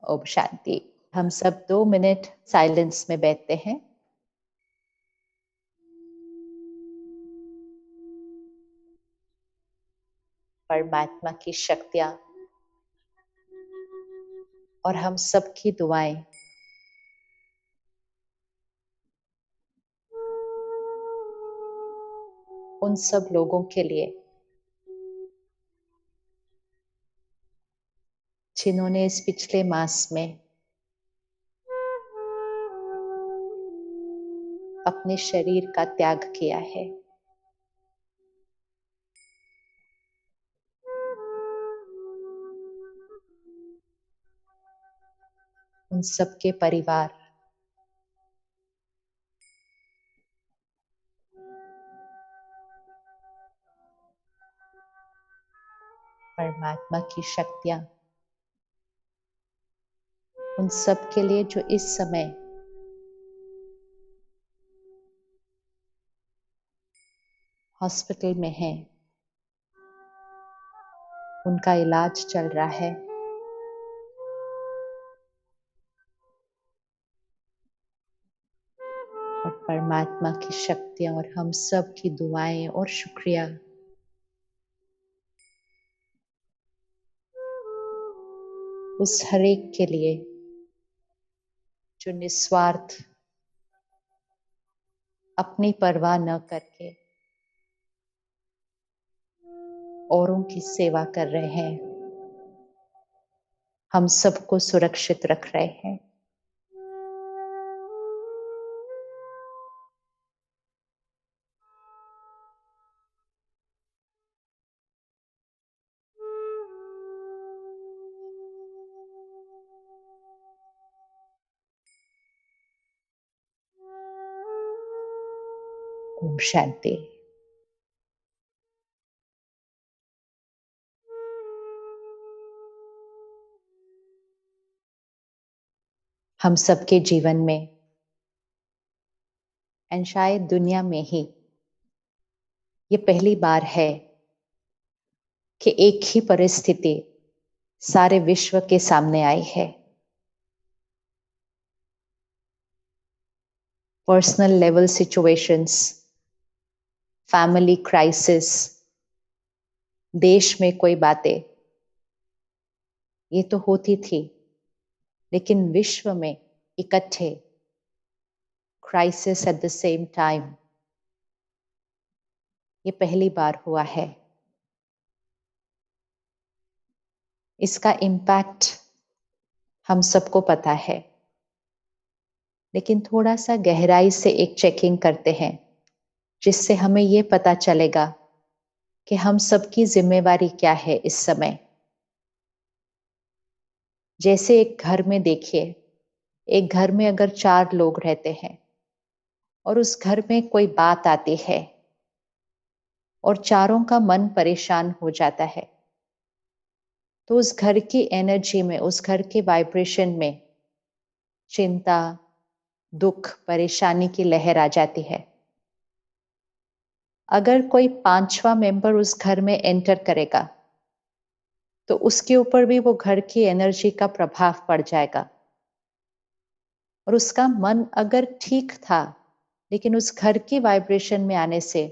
ओम शांति। हम सब 2 minute silence में बैठते हैं। परमात्मा की शक्तियां और हम सबकी दुआएं उन सब लोगों के लिए जिन्होंने इस पिछले मास में अपने शरीर का त्याग किया है। उन सबके परिवार, परमात्मा की शक्तियां उन सब के लिए जो इस समय हॉस्पिटल में हैं, उनका इलाज चल रहा है। और परमात्मा की शक्तियां और हम सब की दुआएं और शुक्रिया उस हर एक के लिए जो निस्वार्थ अपनी परवाह न करके औरों की सेवा कर रहे हैं, हम सबको सुरक्षित रख रहे हैं। ओम शांति। हम सबके जीवन में एंड शायद दुनिया में ही ये पहली बार है कि एक ही परिस्थिति सारे विश्व के सामने आई है। Personal level situations, family crisis, देश में कोई बातें, ये तो होती थी, लेकिन विश्व में इकट्ठे crisis at the same time, ये पहली बार हुआ है। इसका इम्पैक्ट हम सबको पता है, लेकिन थोड़ा सा गहराई से एक चेकिंग करते हैं, जिससे हमें ये पता चलेगा कि हम सबकी जिम्मेवारी क्या है इस समय। जैसे एक घर में देखिए, एक घर में अगर 4 लोग रहते हैं और उस घर में कोई बात आती है और चारों का मन परेशान हो जाता है, तो उस घर की एनर्जी में, उस घर के वाइब्रेशन में चिंता, दुख, परेशानी की लहर आ जाती है। अगर कोई 5वां मेंबर उस घर में एंटर करेगा तो उसके ऊपर भी वो घर की एनर्जी का प्रभाव पड़ जाएगा। और उसका मन अगर ठीक था, लेकिन उस घर की वाइब्रेशन में आने से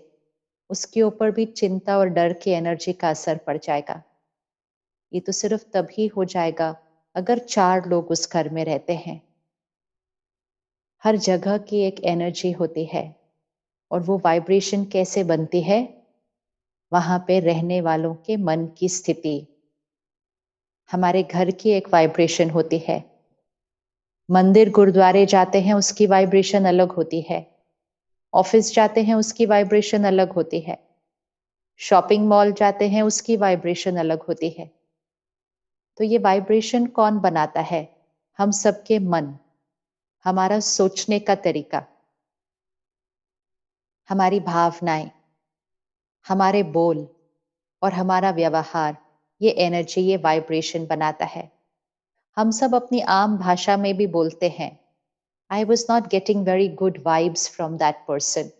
उसके ऊपर भी चिंता और डर की एनर्जी का असर पड़ जाएगा। ये तो सिर्फ तभी हो जाएगा अगर 4 लोग उस घर में रहते हैं। हर जगह की एक एनर्जी होती है और वो वाइब्रेशन कैसे बनती है, वहां पे रहने वालों के मन की स्थिति। हमारे घर की एक वाइब्रेशन होती है, मंदिर गुरुद्वारे जाते हैं उसकी वाइब्रेशन अलग होती है, ऑफिस जाते हैं उसकी वाइब्रेशन अलग होती है, शॉपिंग मॉल जाते हैं उसकी वाइब्रेशन अलग होती है। तो ये वाइब्रेशन कौन बनाता है? हम सबके मन, हमारा सोचने का तरीका, हमारी भावनाएं, हमारे बोल और हमारा व्यवहार, ये एनर्जी, ये वाइब्रेशन बनाता है। हम सब अपनी आम भाषा में भी बोलते हैं, I was not getting very good vibes from that person,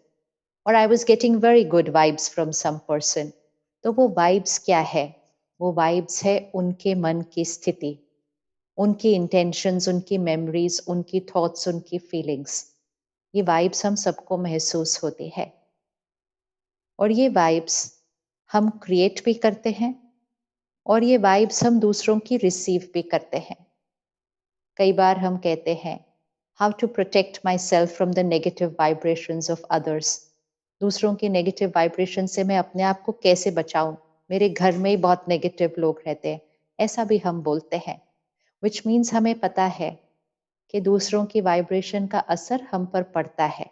or I was getting very good vibes from some person. तो वो वाइब्स क्या है? वो वाइब्स है उनके मन की स्थिति, उनकी इंटेंशंस, उनकी मेमोरीज, उनकी थॉट्स, उनकी फीलिंग्स, ये वाइब्स हम सबको महसूस होती है। और ये वाइब्स हम क्रिएट भी करते हैं और ये वाइब्स हम दूसरों की रिसीव भी करते हैं। कई बार हम कहते हैं how to protect my self from the negative vibrations of others. दूसरों की नेगेटिव वाइब्रेशन से मैं अपने आप को कैसे बचाऊं, मेरे घर में ही बहुत नेगेटिव लोग रहते हैं, ऐसा भी हम बोलते हैं। विच मीन्स हमें पता है कि दूसरों की वाइब्रेशन का असर हम पर पड़ता है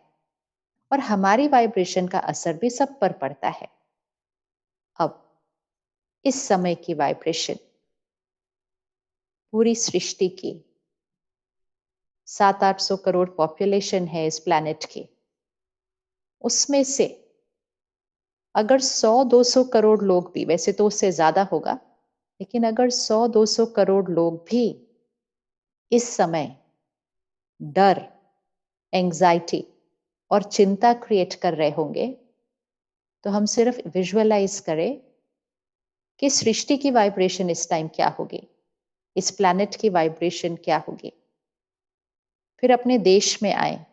और हमारी वाइब्रेशन का असर भी सब पर पड़ता है। अब इस समय की वाइब्रेशन पूरी सृष्टि की 700-800 करोड़ पॉपुलेशन है इस प्लैनेट की, उसमें से अगर 100-200 करोड़ लोग भी, वैसे तो उससे ज्यादा होगा, लेकिन अगर 100-200 करोड़ लोग भी इस समय डर, एंजाइटी और चिंता क्रिएट कर रहे होंगे, तो हम सिर्फ विजुअलाइज करें कि सृष्टि की वाइब्रेशन इस टाइम क्या होगी, इस प्लैनेट की वाइब्रेशन क्या होगी। फिर अपने देश में आए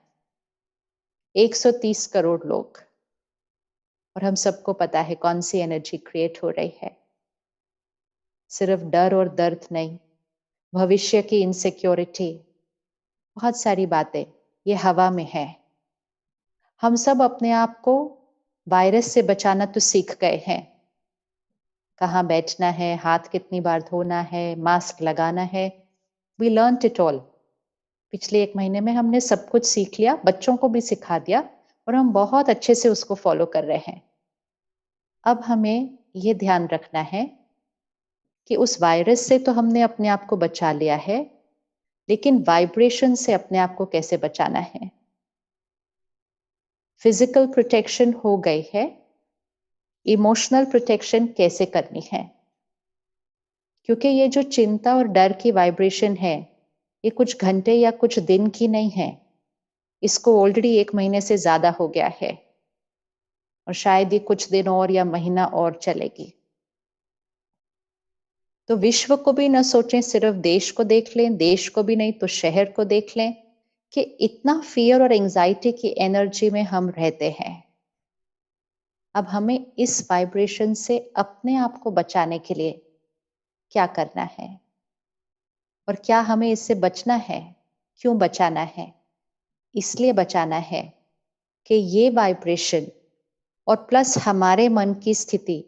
130 करोड़ लोग, और हम सबको पता है कौन सी एनर्जी क्रिएट हो रही है। सिर्फ डर और दर्द नहीं, भविष्य की इनसिक्योरिटी, बहुत सारी बातें ये हवा में है। हम सब अपने आप को वायरस से बचाना तो सीख गए हैं, कहाँ बैठना है, हाथ कितनी बार धोना है, मास्क लगाना है। We learned it all. पिछले 1 महीने में हमने सब कुछ सीख लिया, बच्चों को भी सिखा दिया और हम बहुत अच्छे से उसको फॉलो कर रहे हैं। अब हमें ये ध्यान रखना है कि उस वायरस से तो हमने अपने आप को बचा लिया है, लेकिन वाइब्रेशन से अपने आप को कैसे बचाना है। फिजिकल प्रोटेक्शन हो गई है, इमोशनल प्रोटेक्शन कैसे करनी है। क्योंकि ये जो चिंता और डर की वाइब्रेशन है, ये कुछ घंटे या कुछ दिन की नहीं है, इसको ऑलरेडी 1 महीने से ज्यादा हो गया है और शायद ये कुछ दिन और या महीना और चलेगी। तो विश्व को भी न सोचें, सिर्फ देश को देख लें, देश को भी नहीं तो शहर को देख लें कि इतना फियर और एंजाइटी की एनर्जी में हम रहते हैं। अब हमें इस वाइब्रेशन से अपने आप को बचाने के लिए क्या करना है और क्या हमें इससे बचना है, क्यों बचाना है। इसलिए बचाना है कि ये वाइब्रेशन और प्लस हमारे मन की स्थिति,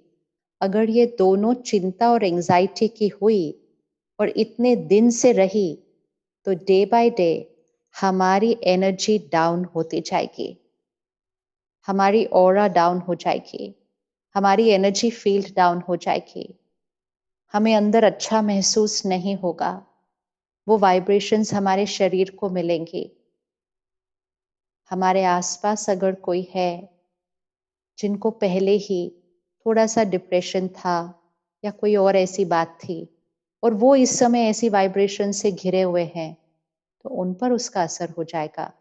अगर ये दोनों चिंता और एंजाइटी की हुई और इतने दिन से रही, तो डे बाय डे हमारी एनर्जी डाउन होती जाएगी, हमारी ऑरा डाउन हो जाएगी, हमारी एनर्जी फील्ड डाउन हो जाएगी, हमें अंदर अच्छा महसूस नहीं होगा, वो वाइब्रेशंस हमारे शरीर को मिलेंगी। हमारे आसपास अगर कोई है जिनको पहले ही थोड़ा सा डिप्रेशन था या कोई और ऐसी बात थी और वो इस समय ऐसी वाइब्रेशन से घिरे हुए हैं, तो उन पर उसका असर हो जाएगा।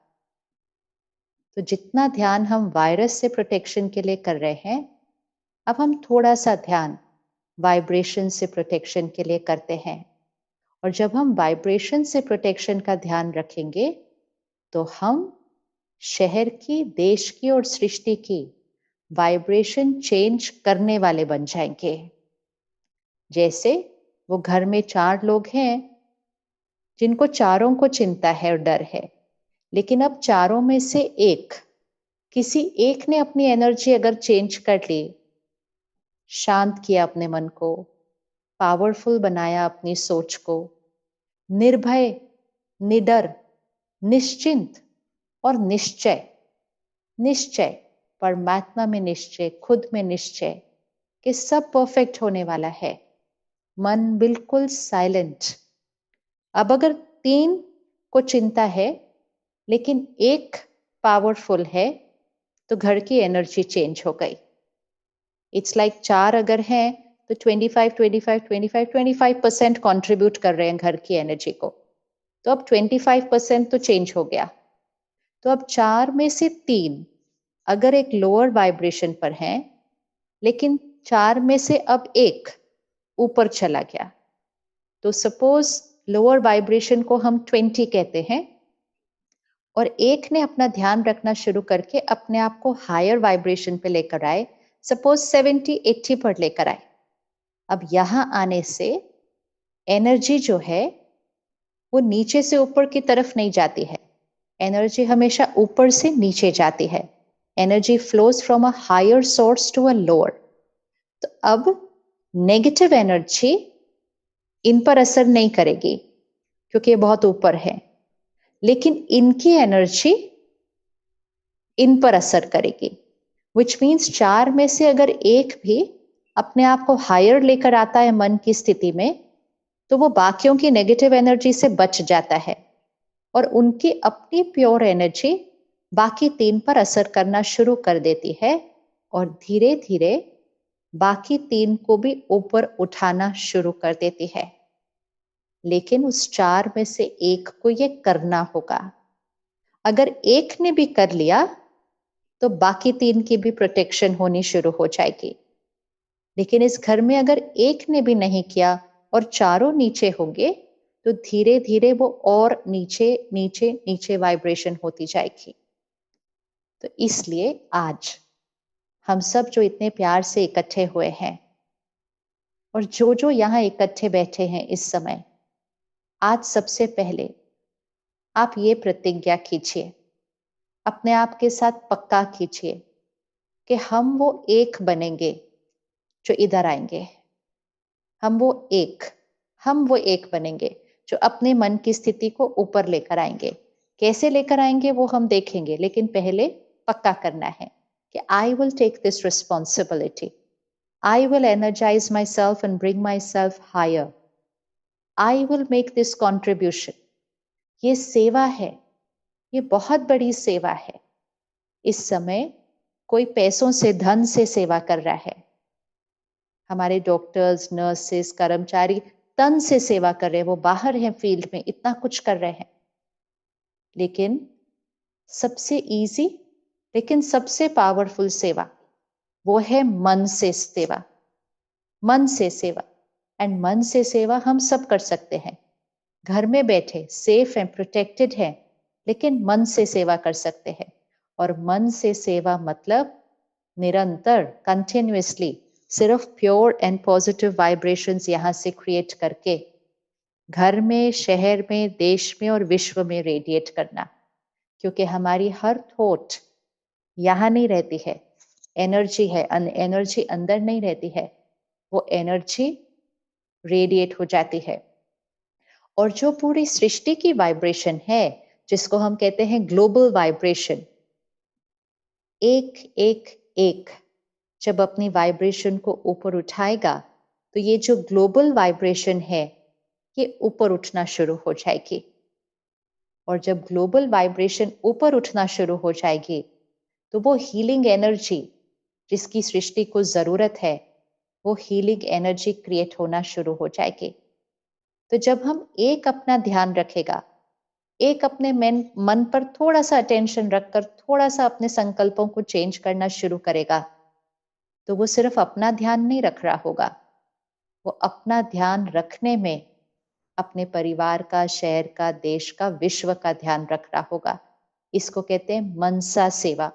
तो जितना ध्यान हम वायरस से प्रोटेक्शन के लिए कर रहे हैं, अब हम थोड़ा सा ध्यान वाइब्रेशन से प्रोटेक्शन के लिए करते हैं। और जब हम वाइब्रेशन से प्रोटेक्शन का ध्यान रखेंगे, तो हम शहर की, देश की और सृष्टि की वाइब्रेशन चेंज करने वाले बन जाएंगे। जैसे वो घर में 4 लोग हैं जिनको चारों को चिंता है और डर है, लेकिन अब चारों में से किसी एक ने अपनी एनर्जी अगर चेंज कर ली, शांत किया अपने मन को, पावरफुल बनाया अपनी सोच को, निर्भय, निडर, निश्चिंत और निश्चय, परमात्मा में निश्चय, खुद में निश्चय कि सब परफेक्ट होने वाला है, मन बिल्कुल साइलेंट। अब अगर 3 को चिंता है लेकिन 1 पावरफुल है, तो घर की एनर्जी चेंज हो गई। इट्स लाइक 4 अगर हैं तो 25% कंट्रीब्यूट कर रहे हैं घर की एनर्जी को, तो अब 25% तो चेंज हो गया। तो अब 4 में से 3 अगर एक लोअर वाइब्रेशन पर हैं, लेकिन 4 में से अब 1 ऊपर चला गया, तो सपोज लोअर वाइब्रेशन को हम 20 कहते हैं, और एक ने अपना ध्यान रखना शुरू करके अपने आप को हायर वाइब्रेशन पे लेकर आए, सपोज 70-80 पर लेकर आए। अब यहां आने से एनर्जी जो है वो नीचे से ऊपर की तरफ नहीं जाती है, एनर्जी हमेशा ऊपर से नीचे जाती है। Energy flows from a higher source to a lower. तो अब नेगेटिव एनर्जी इन पर असर नहीं करेगी क्योंकि ये बहुत ऊपर है, लेकिन इनकी एनर्जी इन पर असर करेगी, विच मीन्स 4 में से अगर एक भी अपने आप को हायर लेकर आता है मन की स्थिति में, तो वो बाकियों की नेगेटिव एनर्जी से बच जाता है और उनकी अपनी प्योर एनर्जी बाकी 3 पर असर करना शुरू कर देती है और धीरे धीरे बाकी 3 को भी ऊपर उठाना शुरू कर देती है। लेकिन उस 4 में से एक को ये करना होगा। अगर एक ने भी कर लिया तो बाकी 3 की भी प्रोटेक्शन होनी शुरू हो जाएगी। लेकिन इस घर में अगर एक ने भी नहीं किया और चारों नीचे होंगे, तो धीरे धीरे वो और नीचे नीचे नीचे वाइब्रेशन होती जाएगी। तो इसलिए आज हम सब जो इतने प्यार से इकट्ठे हुए हैं और जो यहाँ इकट्ठे बैठे हैं इस समय, आज सबसे पहले आप ये प्रतिज्ञा कीजिए, अपने आप के साथ पक्का कीजिए कि हम वो एक बनेंगे जो इधर आएंगे। हम वो एक बनेंगे जो अपने मन की स्थिति को ऊपर लेकर आएंगे। कैसे लेकर आएंगे वो हम देखेंगे, लेकिन पहले पक्का करना है कि I will take this responsibility, I will energise my self and bring my self higher, I will make this contribution. ये सेवा है, ये बहुत बड़ी सेवा है। इस समय कोई पैसों से, धन से सेवा कर रहा है। हमारे डॉक्टर्स, नर्सेस, कर्मचारी तन से सेवा कर रहे हैं, वो बाहर हैं फील्ड में, इतना कुछ कर रहे हैं। लेकिन सबसे इजी लेकिन सबसे पावरफुल सेवा वो है मन से सेवा। मन से सेवा, एंड मन से सेवा हम सब कर सकते हैं। घर में बैठे सेफ हैं, प्रोटेक्टेड हैं, लेकिन मन से सेवा कर सकते हैं। और मन से सेवा मतलब निरंतर, कंटिन्यूअसली सिर्फ प्योर एंड पॉजिटिव वाइब्रेशंस यहां से क्रिएट करके घर में, शहर में, देश में और विश्व में रेडिएट करना। क्योंकि हमारी हर थॉट यहां नहीं रहती है, एनर्जी है, एनर्जी अंदर नहीं रहती है, वो एनर्जी रेडिएट हो जाती है। और जो पूरी सृष्टि की वाइब्रेशन है, जिसको हम कहते हैं ग्लोबल वाइब्रेशन, एक एक एक जब अपनी वाइब्रेशन को ऊपर उठाएगा, तो ये जो ग्लोबल वाइब्रेशन है ये ऊपर उठना शुरू हो जाएगी। और जब ग्लोबल वाइब्रेशन ऊपर उठना शुरू हो जाएगी, तो वो हीलिंग एनर्जी जिसकी सृष्टि को जरूरत है, वो हीलिंग एनर्जी क्रिएट होना शुरू हो जाएगी। तो जब हम एक अपना ध्यान रखेगा, एक अपने मन पर थोड़ा सा अटेंशन रखकर थोड़ा सा अपने संकल्पों को चेंज करना शुरू करेगा, तो वो सिर्फ अपना ध्यान नहीं रख रहा होगा, वो अपना ध्यान रखने में अपने परिवार का, शहर का, देश का, विश्व का ध्यान रख रहा होगा। इसको कहते हैं मनसा सेवा,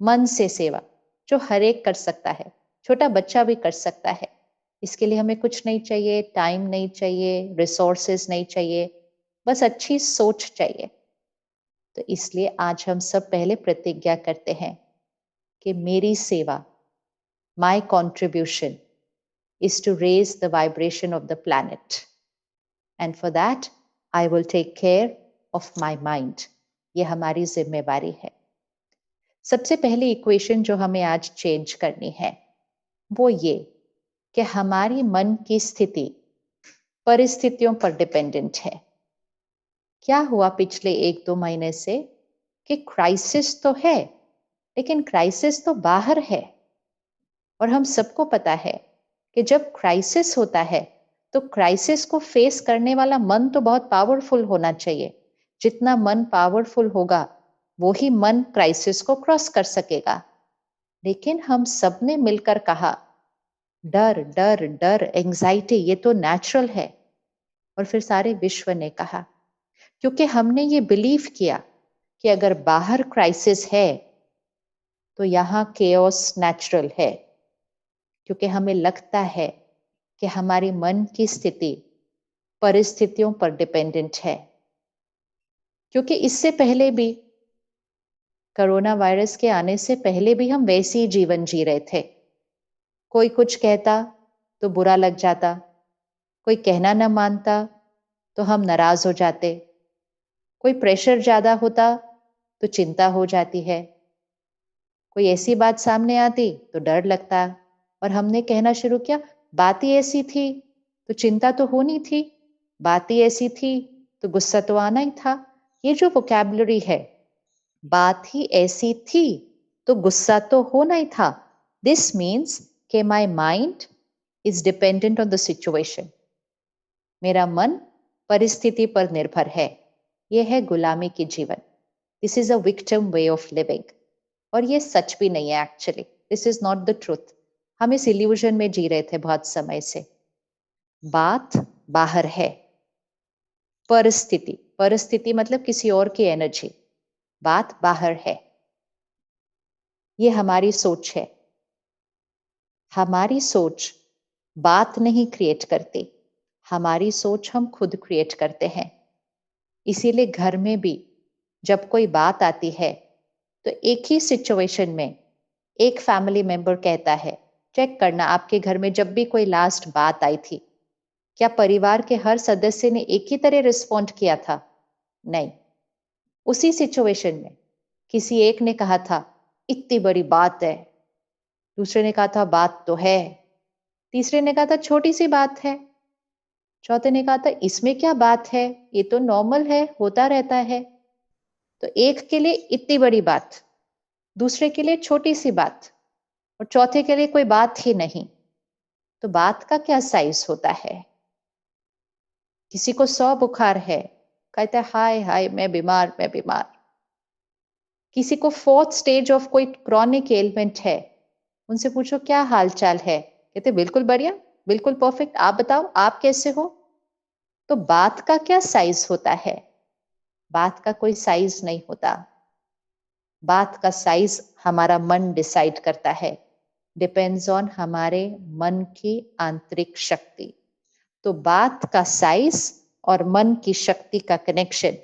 मन से सेवा, जो हर एक कर सकता है, छोटा बच्चा भी कर सकता है। इसके लिए हमें कुछ नहीं चाहिए, टाइम नहीं चाहिए, रिसोर्सेज नहीं चाहिए, बस अच्छी सोच चाहिए। तो इसलिए आज हम सब पहले प्रतिज्ञा करते हैं कि मेरी सेवा, my contribution is to raise the vibration of the planet, and for that I will take care of my mind. ये हमारी जिम्मेवारी है। सबसे पहली इक्वेशन जो हमें आज चेंज करनी है वो ये कि हमारी मन की स्थिति परिस्थितियों पर डिपेंडेंट है। क्या हुआ पिछले 1-2 महीने से कि क्राइसिस तो है, लेकिन क्राइसिस तो बाहर है। और हम सबको पता है कि जब क्राइसिस होता है तो क्राइसिस को फेस करने वाला मन तो बहुत पावरफुल होना चाहिए। जितना मन पावरफुल होगा, वो ही मन क्राइसिस को क्रॉस कर सकेगा। लेकिन हम सब ने मिलकर कहा डर डर डर, एंजाइटी, ये तो नेचुरल है, और फिर सारे विश्व ने कहा, क्योंकि हमने ये बिलीव किया कि अगर बाहर क्राइसिस है तो यहाँ केओस नेचुरल है, क्योंकि हमें लगता है कि हमारी मन की स्थिति परिस्थितियों पर डिपेंडेंट है। क्योंकि इससे पहले भी, कोरोना वायरस के आने से पहले भी हम वैसे ही जीवन जी रहे थे। कोई कुछ कहता तो बुरा लग जाता, कोई कहना न मानता तो हम नाराज हो जाते, कोई प्रेशर ज्यादा होता तो चिंता हो जाती है, कोई ऐसी बात सामने आती तो डर लगता, और हमने कहना शुरू किया, बात ही ऐसी थी तो चिंता तो होनी थी, बात ही ऐसी थी तो गुस्सा तो आना ही था। ये जो वोकैबुलरी है, बात ही ऐसी थी तो गुस्सा तो होना ही था, दिस मीन्स कि my mind is dependent on the situation. मेरा मन परिस्थिति पर निर्भर है। यह है गुलामी की जीवन। This is a victim way of living. और ये सच भी नहीं है actually, this is not the truth. हम इस इल्यूजन में जी रहे थे बहुत समय से। बात बाहर है, परिस्थिति, परिस्थिति मतलब किसी और की एनर्जी, बात बाहर है। ये हमारी सोच है। हमारी सोच बात नहीं क्रिएट करती, हमारी सोच हम खुद क्रिएट करते हैं। इसीलिए घर में भी जब कोई बात आती है तो एक ही सिचुएशन में एक फैमिली मेंबर कहता है, चेक करना आपके घर में जब भी कोई लास्ट बात आई थी, क्या परिवार के हर सदस्य ने एक ही तरह रिस्पॉन्ड किया था? नहीं। उसी सिचुएशन में किसी एक ने कहा था, इतनी बड़ी बात है, दूसरे ने कहा था बात तो है, तीसरे ने कहा था छोटी सी बात है, चौथे ने कहा था इसमें क्या बात है, ये तो नॉर्मल है, होता रहता है। तो एक के लिए इतनी बड़ी बात, दूसरे के लिए छोटी सी बात, और चौथे के लिए कोई बात ही नहीं। तो बात का क्या साइज होता है? किसी को 100 बुखार है, कहता है हाय हाय मैं बीमार, मैं बीमार। किसी को 4th स्टेज ऑफ कोई क्रॉनिक एलिमेंट है, उनसे पूछो क्या हाल चाल है, कहते बिल्कुल बढ़िया, बिल्कुल परफेक्ट, आप बताओ आप कैसे हो। तो बात का क्या साइज होता है? बात का कोई साइज नहीं होता। बात का साइज हमारा मन डिसाइड करता है, डिपेंड्स ऑन हमारे मन की आंतरिक शक्ति। तो बात का साइज और मन की शक्ति का कनेक्शन,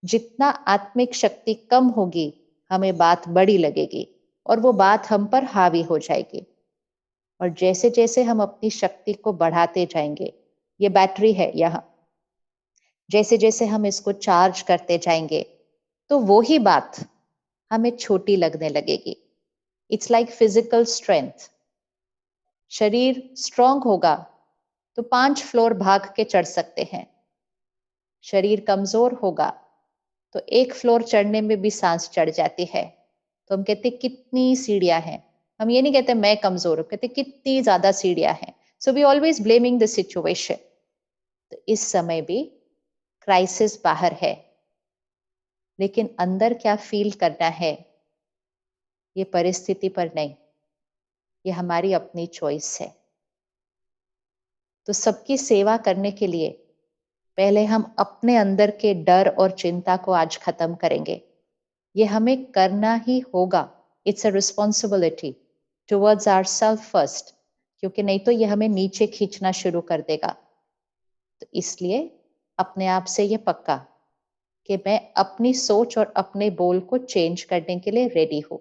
जितना आत्मिक शक्ति कम होगी हमें बात बड़ी लगेगी और वो बात हम पर हावी हो जाएगी। और जैसे जैसे हम अपनी शक्ति को बढ़ाते जाएंगे, ये बैटरी है यहाँ, जैसे जैसे हम इसको चार्ज करते जाएंगे तो वो ही बात हमें छोटी लगने लगेगी। It's like physical strength. शरीर स्ट्रांग होगा तो 5 फ्लोर भाग के चढ़ सकते हैं। शरीर कमजोर होगा तो 1 फ्लोर चढ़ने में भी सांस चढ़ जाती है। तो हम कहते कितनी सीढ़ियां हैं, हम ये नहीं कहते मैं कमजोर हूं, कहते कितनी ज्यादा सीढ़ियां हैं। So we always blaming the situation. तो इस समय भी क्राइसिस बाहर है, लेकिन अंदर क्या फील करना है ये परिस्थिति पर नहीं, ये हमारी अपनी चॉइस है। तो सबकी सेवा करने के लिए पहले हम अपने अंदर के डर और चिंता को आज खत्म करेंगे। ये हमें करना ही होगा। It's a responsibility towards our self first, क्योंकि नहीं तो ये हमें नीचे खींचना शुरू कर देगा। तो इसलिए अपने आप से ये पक्का कि मैं अपनी सोच और अपने बोल को चेंज करने के लिए रेडी हूं।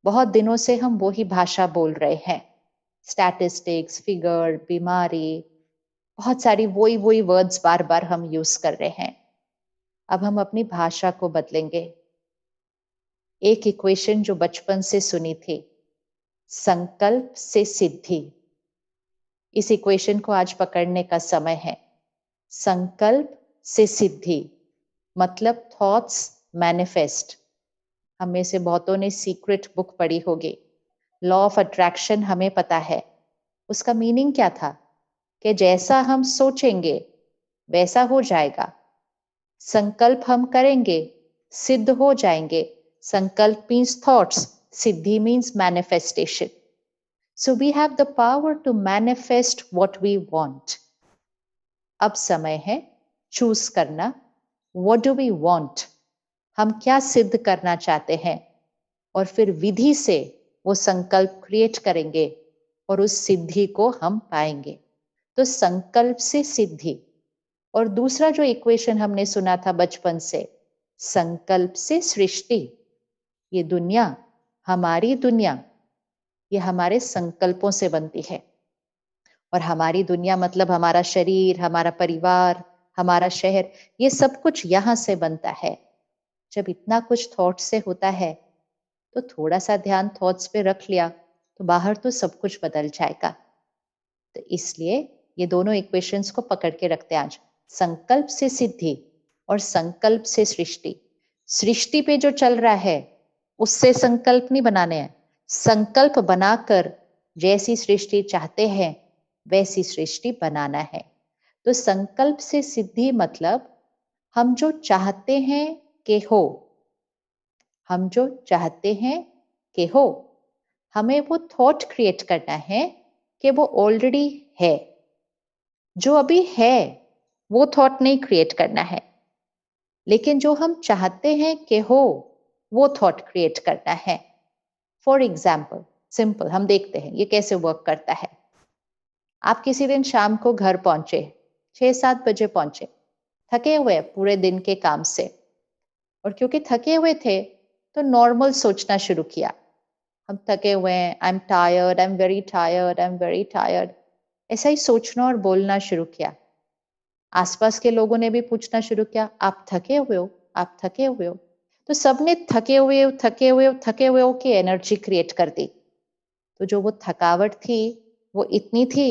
बहुत दिनों से हम वही भाषा बोल रहे हैं, स्टैटिस्टिक्स, फिगर, बीमारी, बहुत सारी वही वही वर्ड्स बार बार हम यूज कर रहे हैं। अब हम अपनी भाषा को बदलेंगे। एक इक्वेशन जो बचपन से सुनी थी, संकल्प से सिद्धि, इस इक्वेशन को आज पकड़ने का समय है। संकल्प से सिद्धि मतलब थॉट्स मैनिफेस्ट। हम में से बहुतों ने सीक्रेट बुक पढ़ी होगी, लॉ ऑफ अट्रैक्शन हमें पता है। उसका मीनिंग क्या था कि जैसा हम सोचेंगे वैसा हो जाएगा। संकल्प हम करेंगे सिद्ध हो जाएंगे। संकल्प means thoughts, Siddhi means manifestation. So we have the power to manifest what we want. अब समय है चूज करना, व्हाट डू वी वांट, हम क्या सिद्ध करना चाहते हैं, और फिर विधि से वो संकल्प क्रिएट करेंगे और उस सिद्धि को हम पाएंगे। तो संकल्प से सिद्धि। और दूसरा जो इक्वेशन हमने सुना था बचपन से, संकल्प से सृष्टि। ये दुनिया, हमारी दुनिया, ये हमारे संकल्पों से बनती है। और हमारी दुनिया मतलब हमारा शरीर, हमारा परिवार, हमारा शहर, ये सब कुछ यहां से बनता है। जब इतना कुछ थॉट से होता है तो थोड़ा सा ध्यान थॉट्स पे रख लिया तो बाहर तो सब कुछ बदल जाएगा। तो इसलिए ये दोनों इक्वेशंस को पकड़ के रखते हैं आज, संकल्प से सिद्धि और संकल्प से सृष्टि। सृष्टि पे जो चल रहा है उससे संकल्प नहीं बनाने हैं, संकल्प बनाकर जैसी सृष्टि चाहते हैं वैसी सृष्टि बनाना है। तो संकल्प से सिद्धि मतलब हम जो चाहते हैं कि हो, हम जो चाहते हैं कि हो, हमें वो थॉट क्रिएट करना है कि वो ऑलरेडी है। जो अभी है वो थॉट नहीं क्रिएट करना है, लेकिन जो हम चाहते हैं कि हो वो थॉट क्रिएट करना है। फॉर एग्जाम्पल, सिंपल हम देखते हैं ये कैसे वर्क करता है। आप किसी दिन शाम को घर पहुंचे, 6-7 बजे पहुंचे, थके हुए पूरे दिन के काम से, और क्योंकि थके हुए थे तो नॉर्मल सोचना शुरू किया, हम थके हुए हैं, I am tired, I am very tired, I am very tired, ऐसा ही सोचना और बोलना शुरू किया। आसपास के लोगों ने भी पूछना शुरू किया, आप थके हुए हो, आप थके हुए हो। तो सबने थके हुए हो, थके हुए हो, थके हुए हो की एनर्जी क्रिएट कर दी। तो जो वो थकावट थी वो इतनी थी,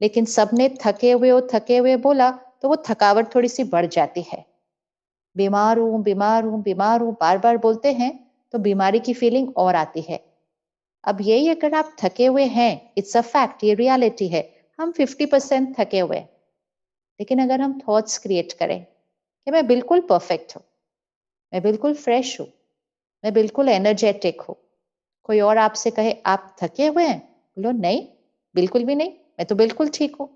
लेकिन सबने थके हुए हो, थके हुए बोला तो वो थकावट थोड़ी सी बढ़ जाती है। बीमार हूं, बीमार हूं, बीमार हूं बार बार बोलते हैं तो बीमारी की फीलिंग और आती है। अब यही अगर आप थके हुए हैं, इट्स अ फैक्ट, ये रियलिटी है, हम 50% थके हुए हैं। लेकिन अगर हम थॉट्स क्रिएट करें कि मैं बिल्कुल परफेक्ट हूं, मैं बिल्कुल फ्रेश हूं, मैं बिल्कुल एनर्जेटिक हूं, कोई और आपसे कहे आप थके हुए हैं, बोलो नहीं, बिल्कुल भी नहीं, मैं तो बिल्कुल ठीक हूं।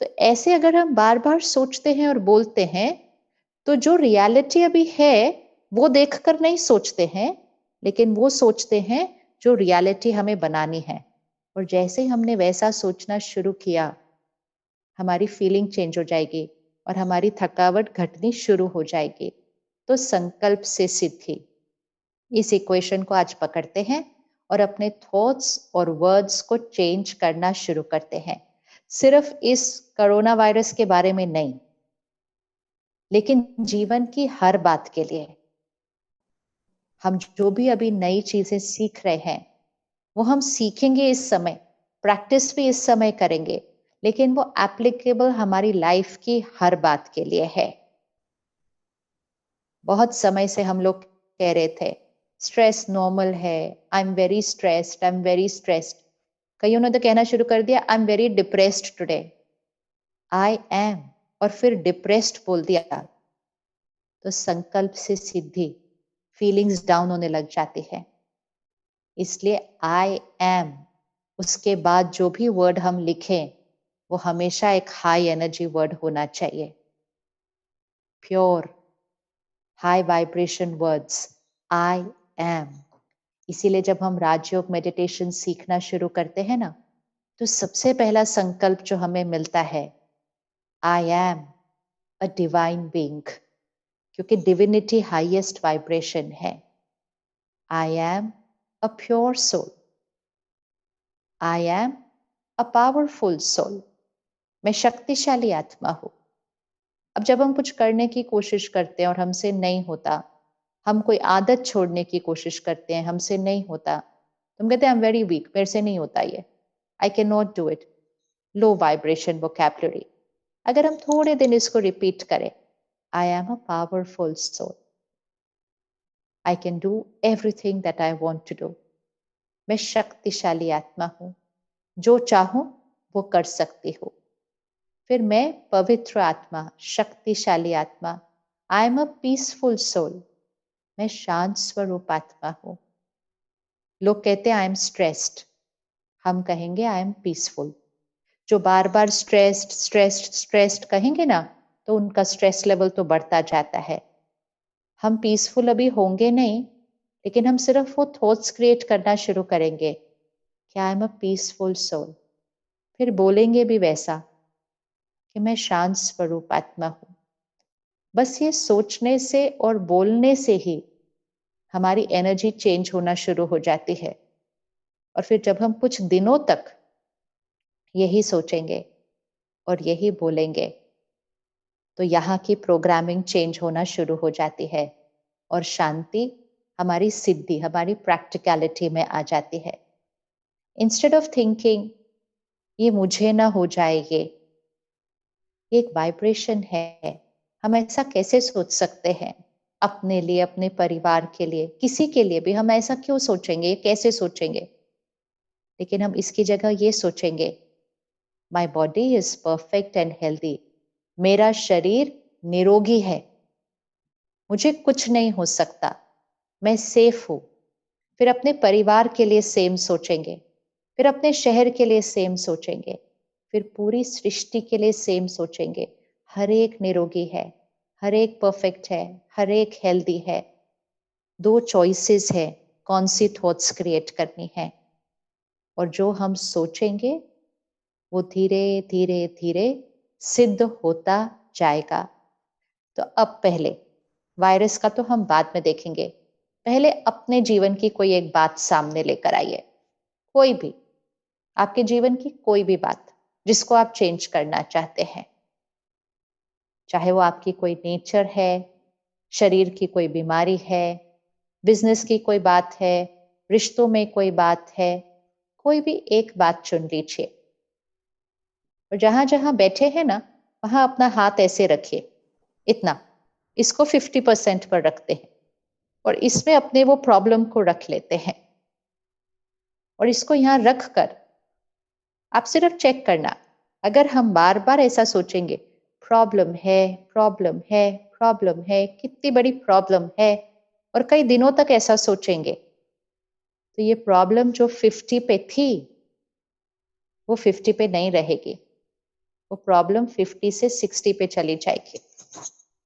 तो ऐसे अगर हम बार बार सोचते हैं और बोलते हैं तो जो रियलिटी अभी है वो देखकर नहीं सोचते हैं, लेकिन वो सोचते हैं जो रियलिटी हमें बनानी है। और जैसे ही हमने वैसा सोचना शुरू किया, हमारी फीलिंग चेंज हो जाएगी और हमारी थकावट घटनी शुरू हो जाएगी। तो संकल्प से सिद्धि, इस इक्वेशन को आज पकड़ते हैं और अपने थॉट्स और वर्ड्स को चेंज करना शुरू करते हैं। सिर्फ इस कोरोना वायरस के बारे में नहीं, लेकिन जीवन की हर बात के लिए। हम जो भी अभी नई चीजें सीख रहे हैं वो हम सीखेंगे इस समय, प्रैक्टिस भी इस समय करेंगे, लेकिन वो एप्लीकेबल हमारी लाइफ की हर बात के लिए है। बहुत समय से हम लोग कह रहे थे स्ट्रेस नॉर्मल है, I am very stressed, I am very stressed. कईयों ने तो कहना शुरू कर दिया I am very depressed today, I am, और फिर डिप्रेस्ड बोल दिया तो संकल्प से सिद्धि, फीलिंग्स डाउन होने लग जाती है। इसलिए आई एम, उसके बाद जो भी वर्ड हम लिखें वो हमेशा एक हाई एनर्जी वर्ड होना चाहिए, pure high vibration words, I am. इसीलिए जब हम राजयोग मेडिटेशन सीखना शुरू करते हैं ना, तो सबसे पहला संकल्प जो हमें मिलता है, I am a divine being, क्योंकि डिविनिटी हाईएस्ट वाइब्रेशन है। I am a pure soul, I am a powerful soul, मैं शक्तिशाली आत्मा हूं। अब जब हम कुछ करने की कोशिश करते हैं और हमसे नहीं होता, हम कोई आदत छोड़ने की कोशिश करते हैं, हमसे नहीं होता, तो हम कहते हैं आई एम वेरी वीक, मेरे से नहीं होता ये, I can not do it, low vibration vocabulary. अगर हम थोड़े दिन इसको रिपीट करें, I am a powerful soul, I can do everything that I want to do, मैं शक्तिशाली आत्मा हूं, जो चाहूं वो कर सकती हूँ। फिर मैं पवित्र आत्मा, शक्तिशाली आत्मा, I am a peaceful soul, मैं शांत स्वरूप आत्मा हूं। लोग कहते हैं आई एम स्ट्रेस्ड, हम कहेंगे आई एम पीसफुल। जो बार बार स्ट्रेस्ड स्ट्रेस्ड स्ट्रेस्ड कहेंगे ना, तो उनका स्ट्रेस लेवल तो बढ़ता जाता है। हम पीसफुल अभी होंगे नहीं, लेकिन हम सिर्फ वो थॉट्स क्रिएट करना शुरू करेंगे कि I am a peaceful soul. फिर बोलेंगे भी वैसा कि मैं शांत स्वरूप आत्मा हूं। बस ये सोचने से और बोलने से ही हमारी एनर्जी चेंज होना शुरू हो जाती है। और फिर जब हम कुछ दिनों तक यही सोचेंगे और यही बोलेंगे, तो यहाँ की प्रोग्रामिंग चेंज होना शुरू हो जाती है और शांति हमारी सिद्धि, हमारी प्रैक्टिकलिटी में आ जाती है। इंस्टेड ऑफ थिंकिंग ये मुझे ना हो जाए, ये एक वाइब्रेशन है, हम ऐसा कैसे सोच सकते हैं अपने लिए, अपने परिवार के लिए, किसी के लिए भी हम ऐसा क्यों सोचेंगे, कैसे सोचेंगे? लेकिन हम इसकी जगह ये सोचेंगे, my body is perfect and healthy, मेरा शरीर निरोगी है, मुझे कुछ नहीं हो सकता, मैं सेफ हूं। फिर अपने परिवार के लिए सेम सोचेंगे, फिर अपने शहर के लिए सेम सोचेंगे, फिर पूरी सृष्टि के लिए सेम सोचेंगे। हर एक निरोगी है, हर एक परफेक्ट है, हर एक हेल्दी है। दो चॉइसेस है, कौन सी थॉट्स क्रिएट करनी है। और जो हम सोचेंगे वो धीरे धीरे धीरे सिद्ध होता जाएगा। तो अब पहले वायरस का तो हम बाद में देखेंगे, पहले अपने जीवन की कोई एक बात सामने लेकर आइए। कोई भी, आपके जीवन की कोई भी बात जिसको आप चेंज करना चाहते हैं, चाहे वो आपकी कोई नेचर है, शरीर की कोई बीमारी है, बिजनेस की कोई बात है, रिश्तों में कोई बात है, कोई भी एक बात चुन लीजिए और जहां जहां बैठे हैं ना, वहां अपना हाथ ऐसे रखिए, इतना, इसको 50% पर रखते हैं और इसमें अपने वो प्रॉब्लम को रख लेते हैं और इसको यहां रख कर आप सिर्फ चेक करना। अगर हम बार बार ऐसा सोचेंगे, प्रॉब्लम है, प्रॉब्लम है, प्रॉब्लम है, कितनी बड़ी प्रॉब्लम है, और कई दिनों तक ऐसा सोचेंगे, तो ये प्रॉब्लम जो 50 पे थी वो 50 पे नहीं रहेगी, वो प्रॉब्लम 50 से 60 पे चली जाएगी,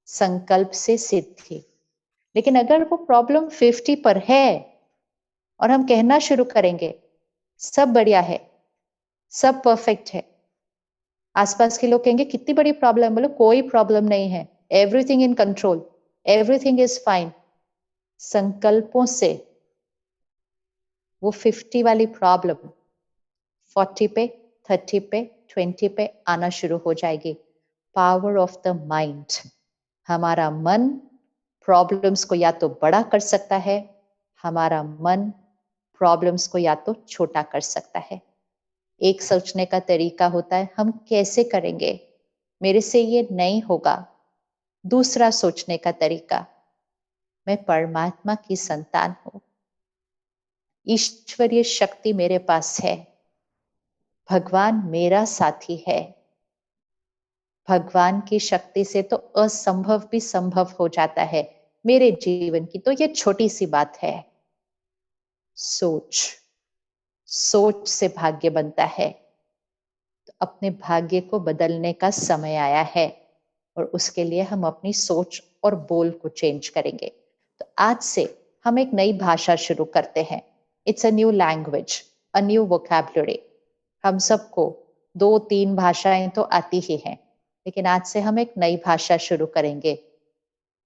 संकल्प से सिद्धि। लेकिन अगर वो प्रॉब्लम 50 पर है और हम कहना शुरू करेंगे सब बढ़िया है, सब परफेक्ट है, आसपास के लोग कहेंगे कितनी बड़ी प्रॉब्लम, बोलो कोई प्रॉब्लम नहीं है, everything in control, everything is fine. संकल्पों से वो 50 वाली प्रॉब्लम 40 पे, 30 पे, 20 पे आना शुरू हो जाएगी। Power of the mind. हमारा मन प्रॉब्लम्स को या तो बड़ा कर सकता है, हमारा मन प्रॉब्लम्स को या तो छोटा कर सकता है। एक सोचने का तरीका होता है, हम कैसे करेंगे, मेरे से ये नहीं होगा। दूसरा सोचने का तरीका, मैं परमात्मा की संतान हूं, ईश्वरीय शक्ति मेरे पास है, भगवान मेरा साथी है, भगवान की शक्ति से तो असंभव भी संभव हो जाता है, मेरे जीवन की तो ये छोटी सी बात है। सोच, सोच से भाग्य बनता है, तो अपने भाग्य को बदलने का समय आया है और उसके लिए हम अपनी सोच और बोल को चेंज करेंगे। तो आज से हम एक नई भाषा शुरू करते हैं। It's a new language, a new vocabulary. हम सबको 2-3 भाषाएं तो आती ही हैं, लेकिन आज से हम एक नई भाषा शुरू करेंगे,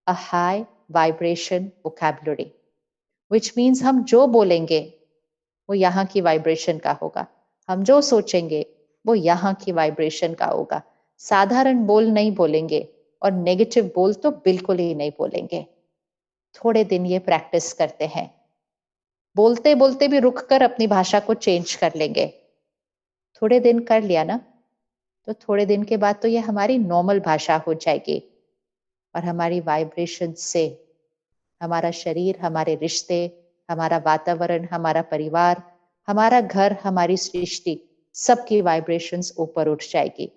a high vibration vocabulary, which means हम जो बोलेंगे वो यहाँ की वाइब्रेशन का होगा, हम जो सोचेंगे वो यहाँ की वाइब्रेशन का होगा। साधारण बोल नहीं बोलेंगे और नेगेटिव बोल तो बिल्कुल ही नहीं बोलेंगे। थोड़े दिन ये प्रैक्टिस करते हैं, बोलते बोलते भी रुक कर अपनी भाषा को चेंज कर लेंगे। थोड़े दिन कर लिया ना, तो थोड़े दिन के बाद तो ये हमारी नॉर्मल भाषा हो जाएगी और हमारी वाइब्रेशन से हमारा शरीर, हमारे रिश्ते, हमारा वातावरण, हमारा परिवार, हमारा घर, हमारी सृष्टि, सबकी वाइब्रेशंस ऊपर उठ जाएगी।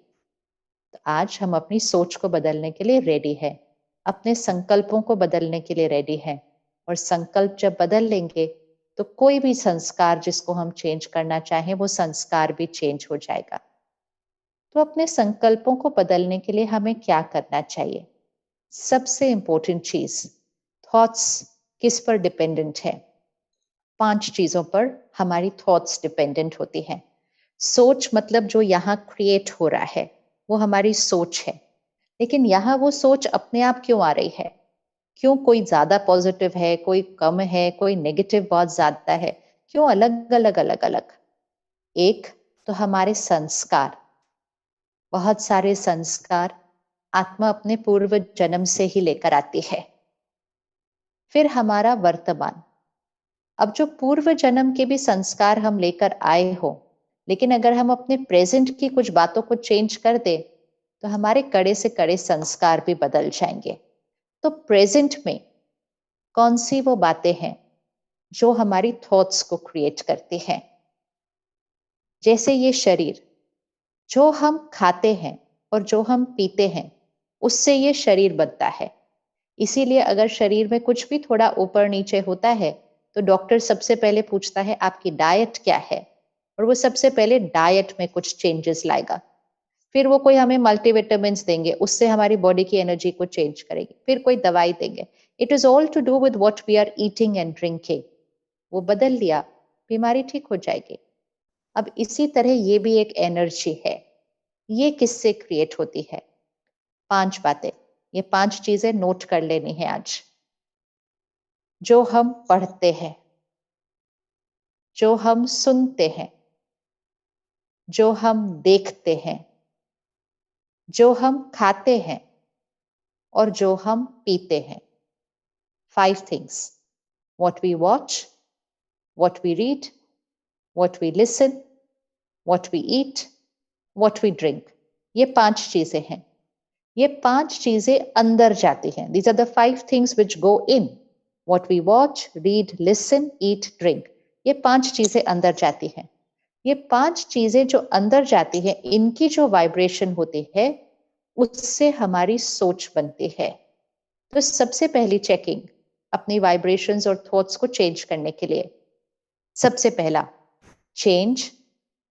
तो आज हम अपनी सोच को बदलने के लिए रेडी है, अपने संकल्पों को बदलने के लिए रेडी है। और संकल्प जब बदल लेंगे तो कोई भी संस्कार जिसको हम चेंज करना चाहें वो संस्कार भी चेंज हो जाएगा। तो अपने संकल्पों को बदलने के लिए हमें क्या करना चाहिए? सबसे इंपॉर्टेंट चीज, थॉट्स किस पर डिपेंडेंट है? 5 चीजों पर हमारी थॉट्स डिपेंडेंट होती हैं। सोच मतलब जो यहाँ क्रिएट हो रहा है वो हमारी सोच है, लेकिन यहाँ वो सोच अपने आप क्यों आ रही है? क्यों कोई ज्यादा पॉजिटिव है, कोई कम है, कोई नेगेटिव बहुत ज्यादा है? क्यों अलग अलग अलग अलग? एक तो हमारे संस्कार, बहुत सारे संस्कार आत्मा अपने पूर्व जन्म से ही लेकर आती है। फिर हमारा वर्तमान, अब जो पूर्व जन्म के भी संस्कार हम लेकर आए हो, लेकिन अगर हम अपने प्रेजेंट की कुछ बातों को चेंज कर दे तो हमारे कड़े से कड़े संस्कार भी बदल जाएंगे। तो प्रेजेंट में कौन सी वो बातें हैं जो हमारी थॉट्स को क्रिएट करती हैं? जैसे ये शरीर, जो हम खाते हैं और जो हम पीते हैं उससे ये शरीर बनता है। इसीलिए अगर शरीर में कुछ भी थोड़ा ऊपर नीचे होता है तो डॉक्टर सबसे पहले पूछता है आपकी डाइट क्या है, और वो सबसे पहले डाइट में कुछ चेंजेस लाएगा। फिर वो कोई हमें मल्टीविटामिन देंगे, उससे हमारी बॉडी की एनर्जी को चेंज करेगी। फिर कोई दवाई देंगे। It is all to do with what we are eating and drinking. वो बदल लिया, बीमारी ठीक हो जाएगी। अब इसी तरह ये भी एक एनर्जी है। ये किससे क्रिएट होती है? 5 बातें, ये 5 चीजें नोट कर लेनी है आज। जो हम पढ़ते हैं, जो हम सुनते हैं, जो हम देखते हैं, जो हम खाते हैं और जो हम पीते हैं। 5 things: what we watch, what we read, what we listen, what we eat, what we drink. ये 5 चीजें हैं। ये 5 चीजें अंदर जाती हैं। These are the 5 things which go in. What we watch, read, listen, eat, drink. ये 5 चीजें अंदर जाती हैं। ये 5 चीजें जो अंदर जाती हैं, इनकी जो वाइब्रेशन होती है उससे हमारी सोच बनती है। तो सबसे पहली चेकिंग अपनी वाइब्रेशंस और थॉट्स को चेंज करने के लिए, सबसे पहला change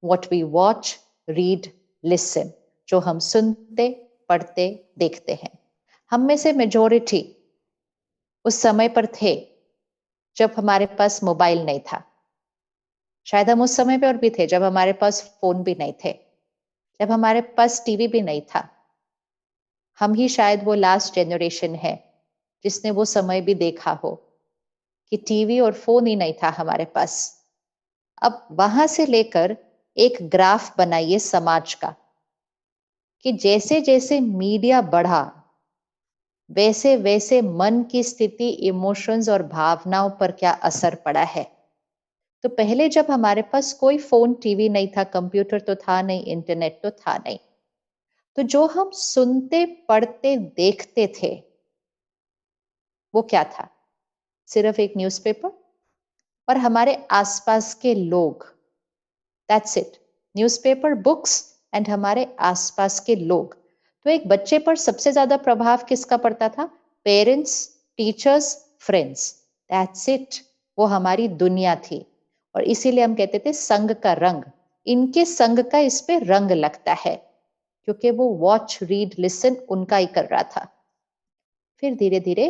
what we watch, read, listen. जो हम सुनते, पढ़ते, देखते हैं। हम में से मेजॉरिटी उस समय पर थे जब हमारे पास मोबाइल नहीं था। शायद हम उस समय पर भी थे जब हमारे पास फोन भी नहीं थे, जब हमारे पास टीवी भी नहीं था। हम ही शायद वो लास्ट जनरेशन है जिसने वो समय भी देखा हो कि टीवी और फोन ही नहीं था हमारे पास। अब वहां से लेकर एक ग्राफ बनाइए समाज का कि जैसे जैसे मीडिया बढ़ा वैसे वैसे मन की स्थिति, इमोशंस और भावनाओं पर क्या असर पड़ा है। तो पहले जब हमारे पास कोई फोन, टीवी नहीं था, कंप्यूटर तो था नहीं, इंटरनेट तो था नहीं, तो जो हम सुनते, पढ़ते, देखते थे वो क्या था? सिर्फ एक न्यूज़पेपर और हमारे आसपास के लोग। That's it. Newspaper, books and हमारे आसपास के लोग। तो एक बच्चे पर सबसे ज्यादा प्रभाव किसका पड़ता था? Parents, teachers, friends. That's it. वो हमारी दुनिया थी। और इसीलिए हम कहते थे संग का रंग। इनके संग का इस पे रंग लगता है क्योंकि वो वॉच, रीड, लिसन उनका ही कर रहा था। फिर धीरे धीरे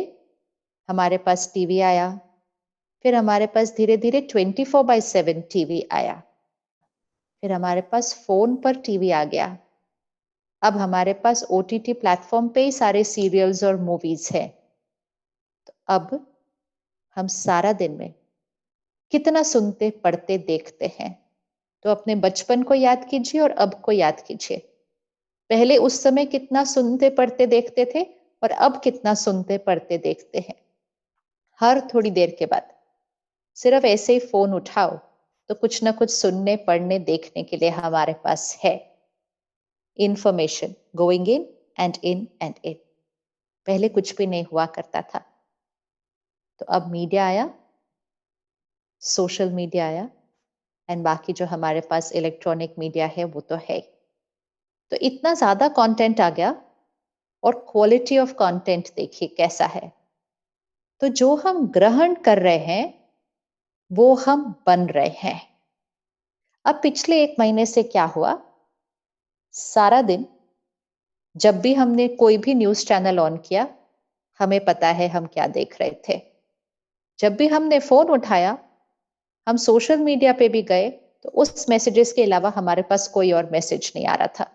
हमारे पास टीवी आया। फिर हमारे पास धीरे धीरे 24/7 टीवी आया। फिर हमारे पास फोन पर टीवी आ गया। अब हमारे पास ओटीटी प्लेटफॉर्म पे ही सारे सीरियल्स और मूवीज हैं। तो अब हम सारा दिन में कितना सुनते, पढ़ते, देखते हैं? तो अपने बचपन को याद कीजिए और अब को याद कीजिए। पहले उस समय कितना सुनते, पढ़ते, देखते थे और अब कितना सुनते, पढ़ते, देखते हैं। हर थोड़ी देर के बाद सिर्फ ऐसे ही फोन उठाओ तो कुछ ना कुछ सुनने, पढ़ने, देखने के लिए हमारे पास है। Information going in and in and in. पहले कुछ भी नहीं हुआ करता था। तो अब मीडिया आया, सोशल मीडिया आया एंड बाकी जो हमारे पास इलेक्ट्रॉनिक मीडिया है वो तो है। तो इतना ज्यादा कंटेंट आ गया और क्वालिटी ऑफ कंटेंट देखिए कैसा है। तो जो हम ग्रहण कर रहे हैं वो हम बन रहे हैं। अब पिछले 1 महीने से क्या हुआ? सारा दिन जब भी हमने कोई भी न्यूज़ चैनल ऑन किया, हमें पता है हम क्या देख रहे थे। जब भी हमने फ़ोन उठाया, हम सोशल मीडिया पे भी गए, तो उस मैसेजेस के अलावा हमारे पास कोई और मैसेज नहीं आ रहा था।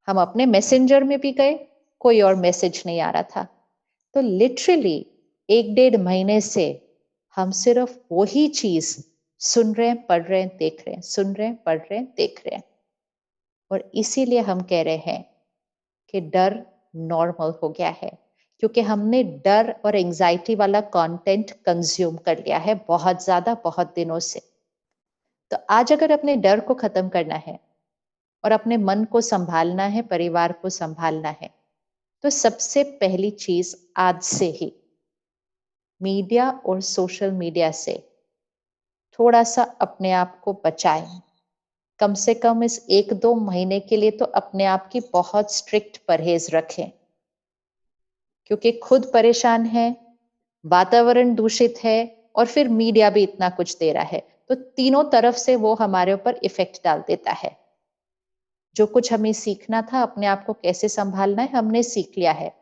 हम अपने मैसेंजर में भी गए, कोई और मैसेज नहीं आ रहा था। तो लिटरली 1 डेढ़ महीने से हम सिर्फ वही चीज़ सुन रहे हैं, पढ़ रहे हैं, देख रहे हैं, सुन रहे हैं, पढ़ रहे हैं, देख रहे हैं। और इसीलिए हम कह रहे हैं कि डर नॉर्मल हो गया है, क्योंकि हमने डर और एंजाइटी वाला कंटेंट कंज्यूम कर लिया है बहुत ज्यादा, बहुत दिनों से। तो आज अगर अपने डर को खत्म करना है और अपने मन को संभालना है, परिवार को संभालना है, तो सबसे पहली चीज आज से ही मीडिया और सोशल मीडिया से थोड़ा सा अपने आप को बचाएं। कम से कम इस 1-2 महीने के लिए तो अपने आप की बहुत स्ट्रिक्ट परहेज रखें, क्योंकि खुद परेशान है, वातावरण दूषित है और फिर मीडिया भी इतना कुछ दे रहा है, तो तीनों तरफ से वो हमारे ऊपर इफेक्ट डाल देता है। जो कुछ हमें सीखना था, अपने आप को कैसे संभालना है, हमने सीख लिया है।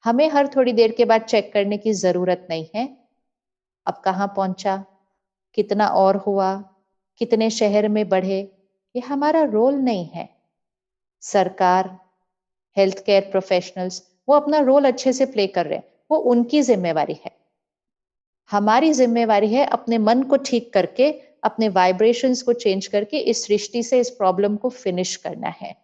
हमें हर थोड़ी देर के बाद चेक करने की जरूरत नहीं है, अब कहाँ पहुंचा, कितना और हुआ, कितने शहर में बढ़े, ये हमारा रोल नहीं है। सरकार, हेल्थ केयर प्रोफेशनल्स, वो अपना रोल अच्छे से प्ले कर रहे हैं, वो उनकी जिम्मेवारी है। हमारी जिम्मेवारी है अपने मन को ठीक करके, अपने वाइब्रेशंस को चेंज करके इस सृष्टि से इस प्रॉब्लम को फिनिश करना है।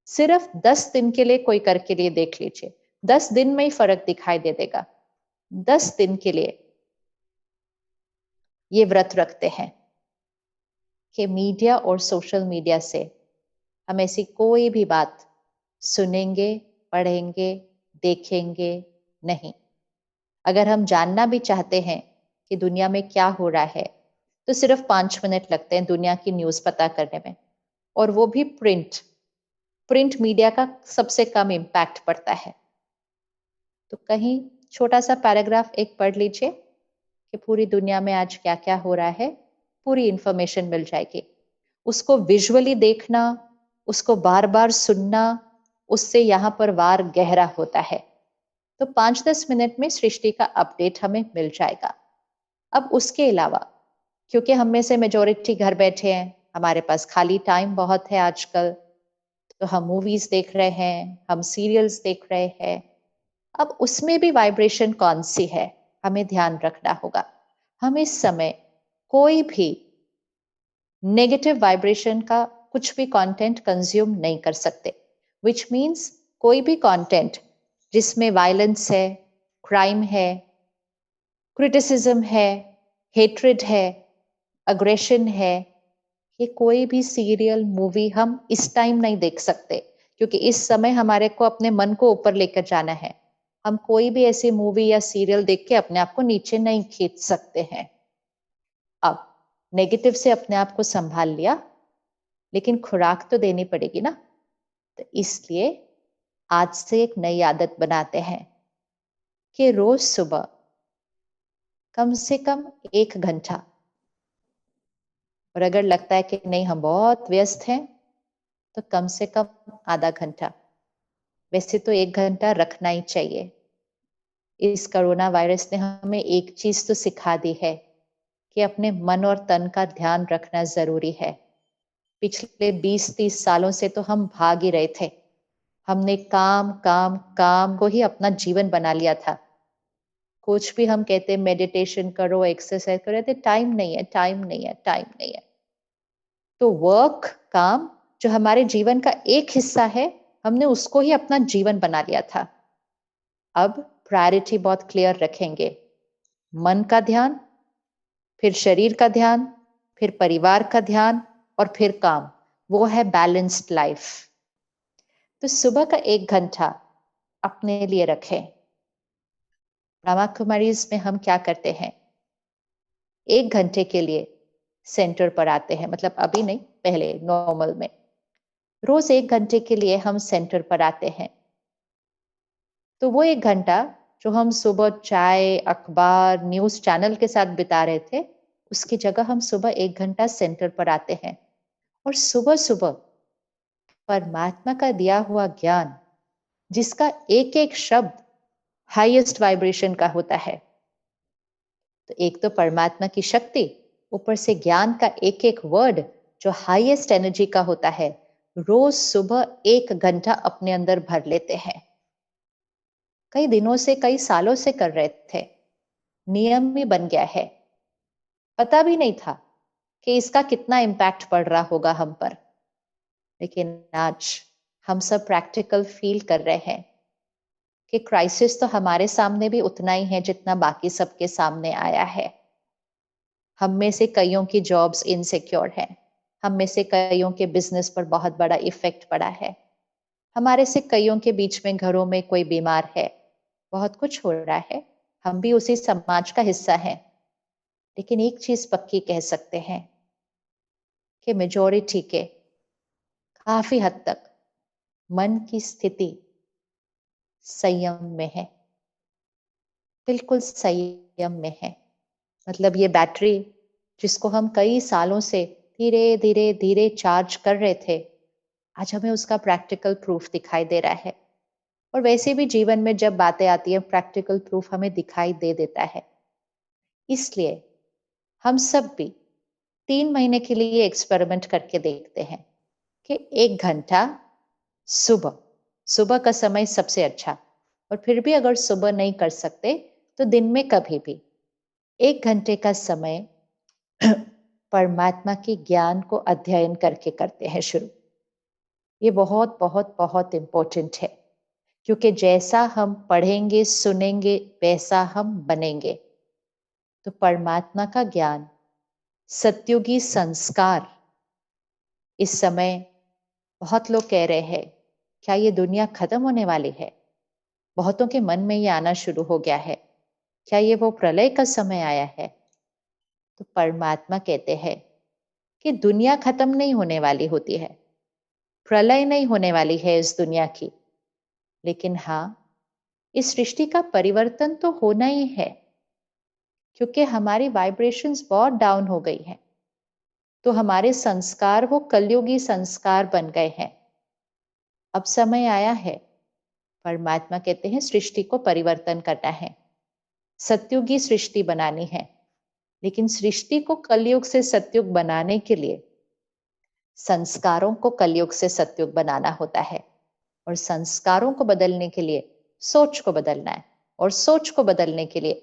सिर्फ 10 दिन के लिए कोई करके लिए देख लीजिए, 10 दिन में ही फर्क दिखाई दे देगा। 10 दिन के लिए ये व्रत रखते हैं कि मीडिया और सोशल मीडिया से हम ऐसी कोई भी बात सुनेंगे, पढ़ेंगे, देखेंगे नहीं। अगर हम जानना भी चाहते हैं कि दुनिया में क्या हो रहा है, तो सिर्फ 5 मिनट लगते हैं दुनिया की न्यूज़ पता करने में, और वो भी प्रिंट मीडिया का सबसे कम इम्पैक्ट पड़ता है। तो कहीं छोटा सा पैराग्राफ एक पढ़ लीजिए कि पूरी दुनिया में आज क्या क्या हो रहा है, पूरी इंफॉर्मेशन मिल जाएगी। उसको विजुअली देखना, उसको बार बार सुनना, उससे यहाँ पर वार गहरा होता है। तो 5-10 मिनट में सृष्टि का अपडेट हमें मिल जाएगा। अब उसके अलावा, क्योंकि हम में से मेजोरिटी घर बैठे हैं, हमारे पास खाली टाइम बहुत है आजकल, तो हम मूवीज देख रहे हैं, हम सीरियल्स देख रहे हैं। अब उसमें भी वाइब्रेशन कौन सी है, हमें ध्यान रखना होगा। हम इस समय कोई भी नेगेटिव वाइब्रेशन का कुछ भी कंटेंट कंज्यूम नहीं कर सकते, विच मीन्स कोई भी कंटेंट जिसमें वायलेंस है, क्राइम है, क्रिटिसिज्म है, हेट्रेड है, अग्रेशन है, ये कोई भी सीरियल, मूवी हम इस टाइम नहीं देख सकते, क्योंकि इस समय हमारे को अपने मन को ऊपर लेकर जाना है। हम कोई भी ऐसी मूवी या सीरियल देख के अपने आप को नीचे नहीं खींच सकते हैं। अब नेगेटिव से अपने आप को संभाल लिया, लेकिन खुराक तो देनी पड़ेगी ना। तो इसलिए आज से एक नई आदत बनाते हैं कि रोज सुबह कम से कम 1 घंटा, और अगर लगता है कि नहीं हम बहुत व्यस्त हैं, तो कम से कम आधा घंटा, वैसे तो 1 घंटा रखना ही चाहिए। इस कोरोना वायरस ने हमें एक चीज तो सिखा दी है कि अपने मन और तन का ध्यान रखना जरूरी है। पिछले 20-30 सालों से तो हम भाग ही रहे थे, हमने काम काम काम को ही अपना जीवन बना लिया था। कुछ भी हम कहते मेडिटेशन करो, एक्सरसाइज करो, तो टाइम नहीं है, टाइम नहीं है, टाइम नहीं है। तो वर्क, काम जो हमारे जीवन का एक हिस्सा है, हमने उसको ही अपना जीवन बना लिया था। अब प्रायोरिटी बहुत क्लियर रखेंगे, मन का ध्यान, फिर शरीर का ध्यान, फिर परिवार का ध्यान, और फिर काम। वो है बैलेंस्ड लाइफ। तो सुबह का 1 घंटा अपने लिए रखें। ब्रह्मा कुमारीज में हम क्या करते हैं, 1 घंटे के लिए सेंटर पर आते हैं, मतलब अभी नहीं, पहले नॉर्मल में रोज 1 घंटे के लिए हम सेंटर पर आते हैं। तो वो 1 घंटा जो हम सुबह चाय, अखबार, न्यूज चैनल के साथ बिता रहे थे, उसकी जगह हम सुबह 1 घंटा सेंटर पर आते हैं। और सुबह सुबह परमात्मा का दिया हुआ ज्ञान, जिसका एक एक शब्द हाईएस्ट वाइब्रेशन का होता है। तो एक तो परमात्मा की शक्ति, ऊपर से ज्ञान का एक एक वर्ड जो हाईएस्ट एनर्जी का होता है, रोज सुबह 1 घंटा अपने अंदर भर लेते हैं। कई दिनों से, कई सालों से कर रहे थे, नियम भी बन गया है। पता भी नहीं था कि इसका कितना इम्पैक्ट पड़ रहा होगा हम पर, लेकिन आज हम सब प्रैक्टिकल फील कर रहे हैं कि क्राइसिस तो हमारे सामने भी उतना ही है जितना बाकी सबके सामने आया है। हम में से कईयों की जॉब्स इनसिक्योर हैं, हम में से कईयों के बिजनेस पर बहुत बड़ा इफेक्ट पड़ा है, हमारे से कईयों के बीच में घरों में कोई बीमार है, बहुत कुछ हो रहा है। हम भी उसी समाज का हिस्सा हैं, लेकिन एक चीज पक्की कह सकते हैं कि मेजॉरिटी के काफी हद तक मन की स्थिति संयम में है, बिल्कुल संयम में है। मतलब ये बैटरी जिसको हम कई सालों से धीरे धीरे धीरे चार्ज कर रहे थे, आज हमें उसका प्रैक्टिकल प्रूफ दिखाई दे रहा है। और वैसे भी जीवन में जब बातें आती है, प्रैक्टिकल प्रूफ हमें दिखाई दे देता है। इसलिए हम सब भी 3 महीने के लिए एक्सपेरिमेंट करके देखते हैं कि 1 घंटा सुबह, सुबह का समय सबसे अच्छा, और फिर भी अगर सुबह नहीं कर सकते तो दिन में कभी भी 1 घंटे का समय परमात्मा के ज्ञान को अध्ययन करके करते हैं शुरू। ये बहुत बहुत बहुत इंपॉर्टेंट है, क्योंकि जैसा हम पढ़ेंगे सुनेंगे वैसा हम बनेंगे। तो परमात्मा का ज्ञान, सत्युगी संस्कार, इस समय बहुत लोग कह रहे हैं क्या ये दुनिया खत्म होने वाली है। बहुतों के मन में ये आना शुरू हो गया है, क्या ये वो प्रलय का समय आया है। तो परमात्मा कहते हैं कि दुनिया खत्म नहीं होने वाली होती है, प्रलय नहीं होने वाली है इस दुनिया की, लेकिन हाँ, इस सृष्टि का परिवर्तन तो होना ही है, क्योंकि हमारी वाइब्रेशंस बहुत डाउन हो गई हैं। तो हमारे संस्कार वो कलयुगी संस्कार बन गए हैं। अब समय आया है, परमात्मा कहते हैं, सृष्टि को परिवर्तन करना है, सत्युगी सृष्टि बनानी है। लेकिन सृष्टि को कलयुग से सत्युग बनाने के लिए संस्कारों को कलयुग से सत्युग बनाना होता है, और संस्कारों को बदलने के लिए सोच को बदलना है, और सोच को बदलने के लिए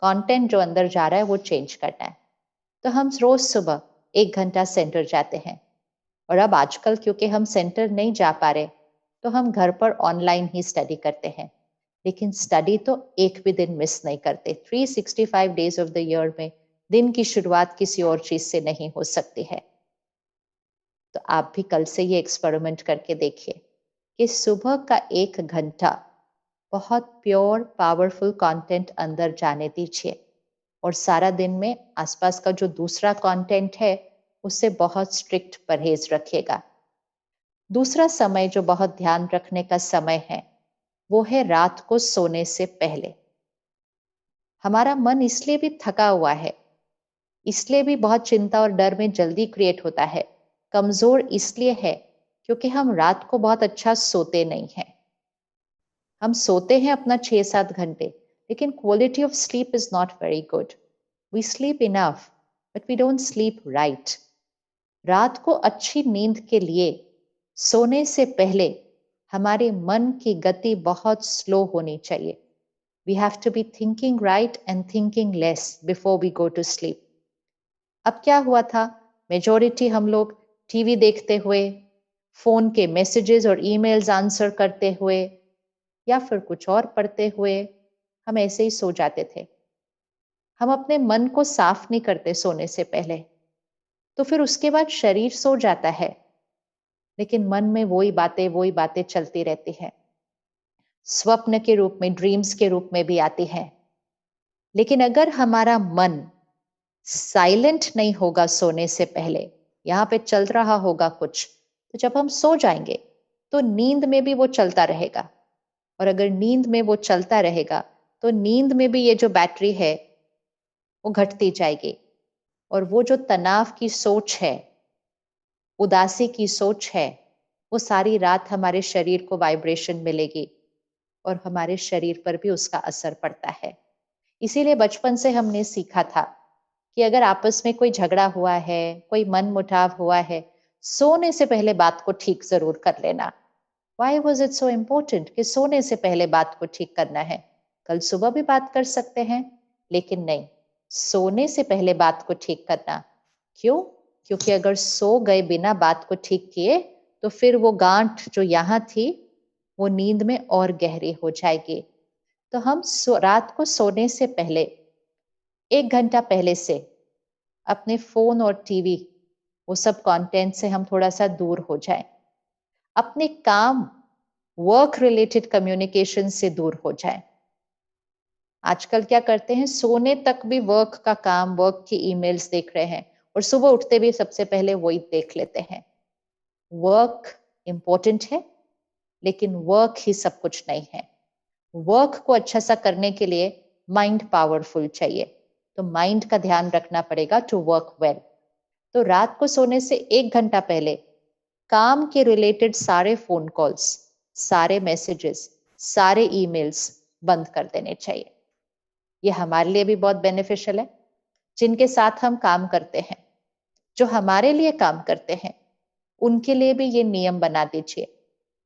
कंटेंट जो अंदर जा रहा है वो चेंज करना है। तो हम रोज सुबह 1 घंटा सेंटर जाते हैं, और अब आजकल क्योंकि हम सेंटर नहीं जा पा रहे, तो हम घर पर ऑनलाइन ही स्टडी करते हैं। लेकिन स्टडी तो एक भी दिन मिस नहीं करते। 365 डेज ऑफ द ईयर में दिन की शुरुआत किसी और चीज से नहीं हो सकती है। तो आप भी कल से ये एक्सपेरिमेंट करके देखिए कि सुबह का 1 घंटा बहुत प्योर पावरफुल कंटेंट अंदर जाने दीजिए, और सारा दिन में आसपास का जो दूसरा कंटेंट है उससे बहुत स्ट्रिक्ट परहेज रखिएगा। दूसरा समय जो बहुत ध्यान रखने का समय है वो है रात को सोने से पहले। हमारा मन इसलिए भी थका हुआ है, इसलिए भी बहुत चिंता और डर में जल्दी क्रिएट होता है, कमजोर इसलिए है क्योंकि हम रात को बहुत अच्छा सोते नहीं हैं। हम सोते हैं अपना 6-7 घंटे, लेकिन quality of sleep is not very good. We sleep enough but we don't sleep right. रात को अच्छी नींद के लिए सोने से पहले हमारे मन की गति बहुत स्लो होनी चाहिए। We have to be thinking right and thinking less before we go to sleep. अब क्या हुआ था, मेजॉरिटी हम लोग टीवी देखते हुए, फोन के मैसेजेस और ईमेल्स आंसर करते हुए, या फिर कुछ और पढ़ते हुए हम ऐसे ही सो जाते थे। हम अपने मन को साफ नहीं करते सोने से पहले, तो फिर उसके बाद शरीर सो जाता है, लेकिन मन में वही बातें चलती रहती है। स्वप्न के रूप में, ड्रीम्स के रूप में भी आती है। लेकिन अगर हमारा मन साइलेंट नहीं होगा सोने से पहले, यहाँ पे चल रहा होगा कुछ, तो जब हम सो जाएंगे तो नींद में भी वो चलता रहेगा। और अगर नींद में वो चलता रहेगा तो नींद में भी ये जो बैटरी है वो घटती जाएगी, और वो जो तनाव की सोच है, उदासी की सोच है, वो सारी रात हमारे शरीर को वाइब्रेशन मिलेगी और हमारे शरीर पर भी उसका असर पड़ता है। इसीलिए बचपन से हमने सीखा था कि अगर आपस में कोई झगड़ा हुआ है, कोई मनमुटाव हुआ है, सोने से पहले बात को ठीक जरूर कर लेना। Why was it so important कि सोने से पहले बात को ठीक करना है? कल सुबह भी बात कर सकते हैं, लेकिन नहीं, सोने से पहले बात को ठीक करना। क्यों? क्योंकि अगर सो गए बिना बात को ठीक किए, तो फिर वो गांठ जो यहाँ थी, वो नींद में और गहरी हो जाएगी। तो हम रात को सोने से पहले 1 घंटा पहले से अपने फोन और टीवी, वो सब कंटेंट से हम थोड़ा सा दूर हो जाएं। अपने काम, वर्क रिलेटेड कम्युनिकेशन से दूर हो जाएं। आजकल क्या करते हैं, सोने तक भी वर्क का काम, वर्क की ईमेल्स देख रहे हैं और सुबह उठते भी सबसे पहले वही देख लेते हैं। वर्क इंपॉर्टेंट है, लेकिन वर्क ही सब कुछ नहीं है। वर्क को अच्छा सा करने के लिए माइंड पावरफुल चाहिए, तो माइंड का ध्यान रखना पड़ेगा टू वर्क वेल। तो रात को सोने से 1 घंटा पहले काम के रिलेटेड सारे फोन कॉल्स, सारे मैसेजेस, सारे ईमेल्स बंद कर देने चाहिए। ये हमारे लिए भी बहुत बेनिफिशियल है। जिनके साथ हम काम करते हैं, जो हमारे लिए काम करते हैं, उनके लिए भी ये नियम बना दीजिए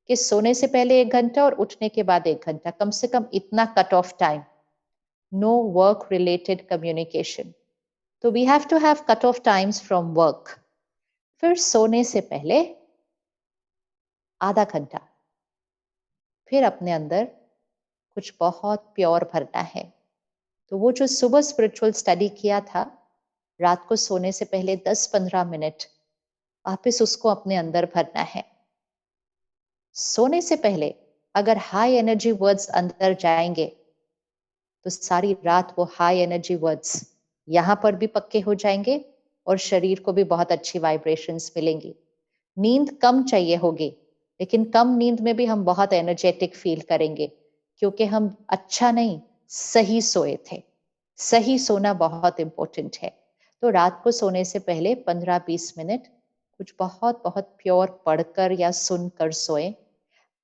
कि सोने से पहले 1 घंटा और उठने के बाद 1 घंटा, कम से कम इतना cut off time, no work related communication. तो we have to have cut off times from work. फिर सोने से पहले आधा घंटा फिर अपने अंदर कुछ बहुत प्योर भरना है। तो वो जो सुबह स्पिरिचुअल स्टडी किया था, रात को सोने से पहले 10-15 मिनट वापस उसको अपने अंदर भरना है। सोने से पहले अगर हाई एनर्जी वर्ड्स अंदर जाएंगे, तो सारी रात वो हाई एनर्जी वर्ड्स यहां पर भी पक्के हो जाएंगे और शरीर को भी बहुत अच्छी वाइब्रेशंस मिलेंगी। नींद कम चाहिए होगी, लेकिन कम नींद में भी हम बहुत एनर्जेटिक फील करेंगे, क्योंकि हम अच्छा नहीं, सही सोए थे। सही सोना बहुत इंपॉर्टेंट है। तो रात को सोने से पहले 15-20 मिनट कुछ बहुत बहुत प्योर पढ़कर या सुनकर सोए।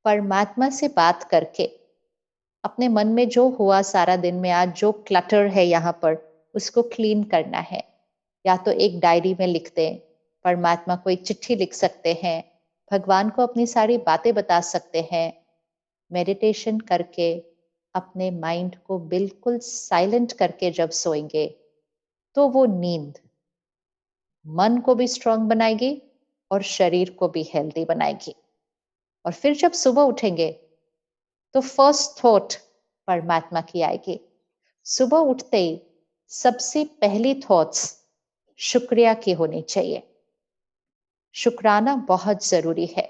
परमात्मा से बात करके अपने मन में जो हुआ सारा दिन में, आज जो क्लटर है यहाँ पर, उसको क्लीन करना है। या तो एक डायरी में लिख दें, परमात्मा को एक चिट्ठी लिख सकते हैं, भगवान को अपनी सारी बातें बता सकते हैं। मेडिटेशन करके अपने माइंड को बिल्कुल साइलेंट करके जब सोएंगे, तो वो नींद मन को भी स्ट्रांग बनाएगी और शरीर को भी हेल्दी बनाएगी। और फिर जब सुबह उठेंगे, तो फर्स्ट थॉट परमात्मा की आएगी। सुबह उठते ही सबसे पहली थॉट्स शुक्रिया की होनी चाहिए। शुक्राना बहुत जरूरी है।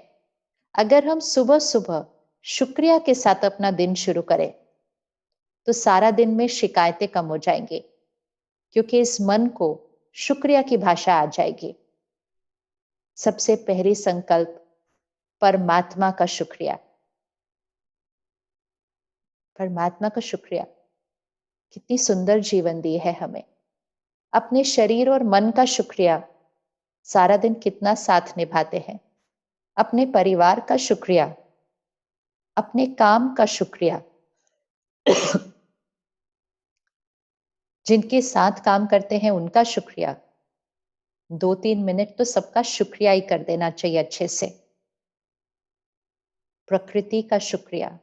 अगर हम सुबह सुबह शुक्रिया के साथ अपना दिन शुरू करें, तो सारा दिन में शिकायतें कम हो जाएंगी, क्योंकि इस मन को शुक्रिया की भाषा आ जाएगी। सबसे पहली संकल्प परमात्मा का शुक्रिया। परमात्मा का शुक्रिया, कितनी सुंदर जीवन दी है हमें। अपने शरीर और मन का शुक्रिया, सारा दिन कितना साथ निभाते हैं। अपने परिवार का शुक्रिया, अपने काम का शुक्रिया, जिनके साथ काम करते हैं उनका शुक्रिया। 2-3 मिनट तो सबका शुक्रिया ही कर देना चाहिए अच्छे से। प्रकृति का शुक्रिया,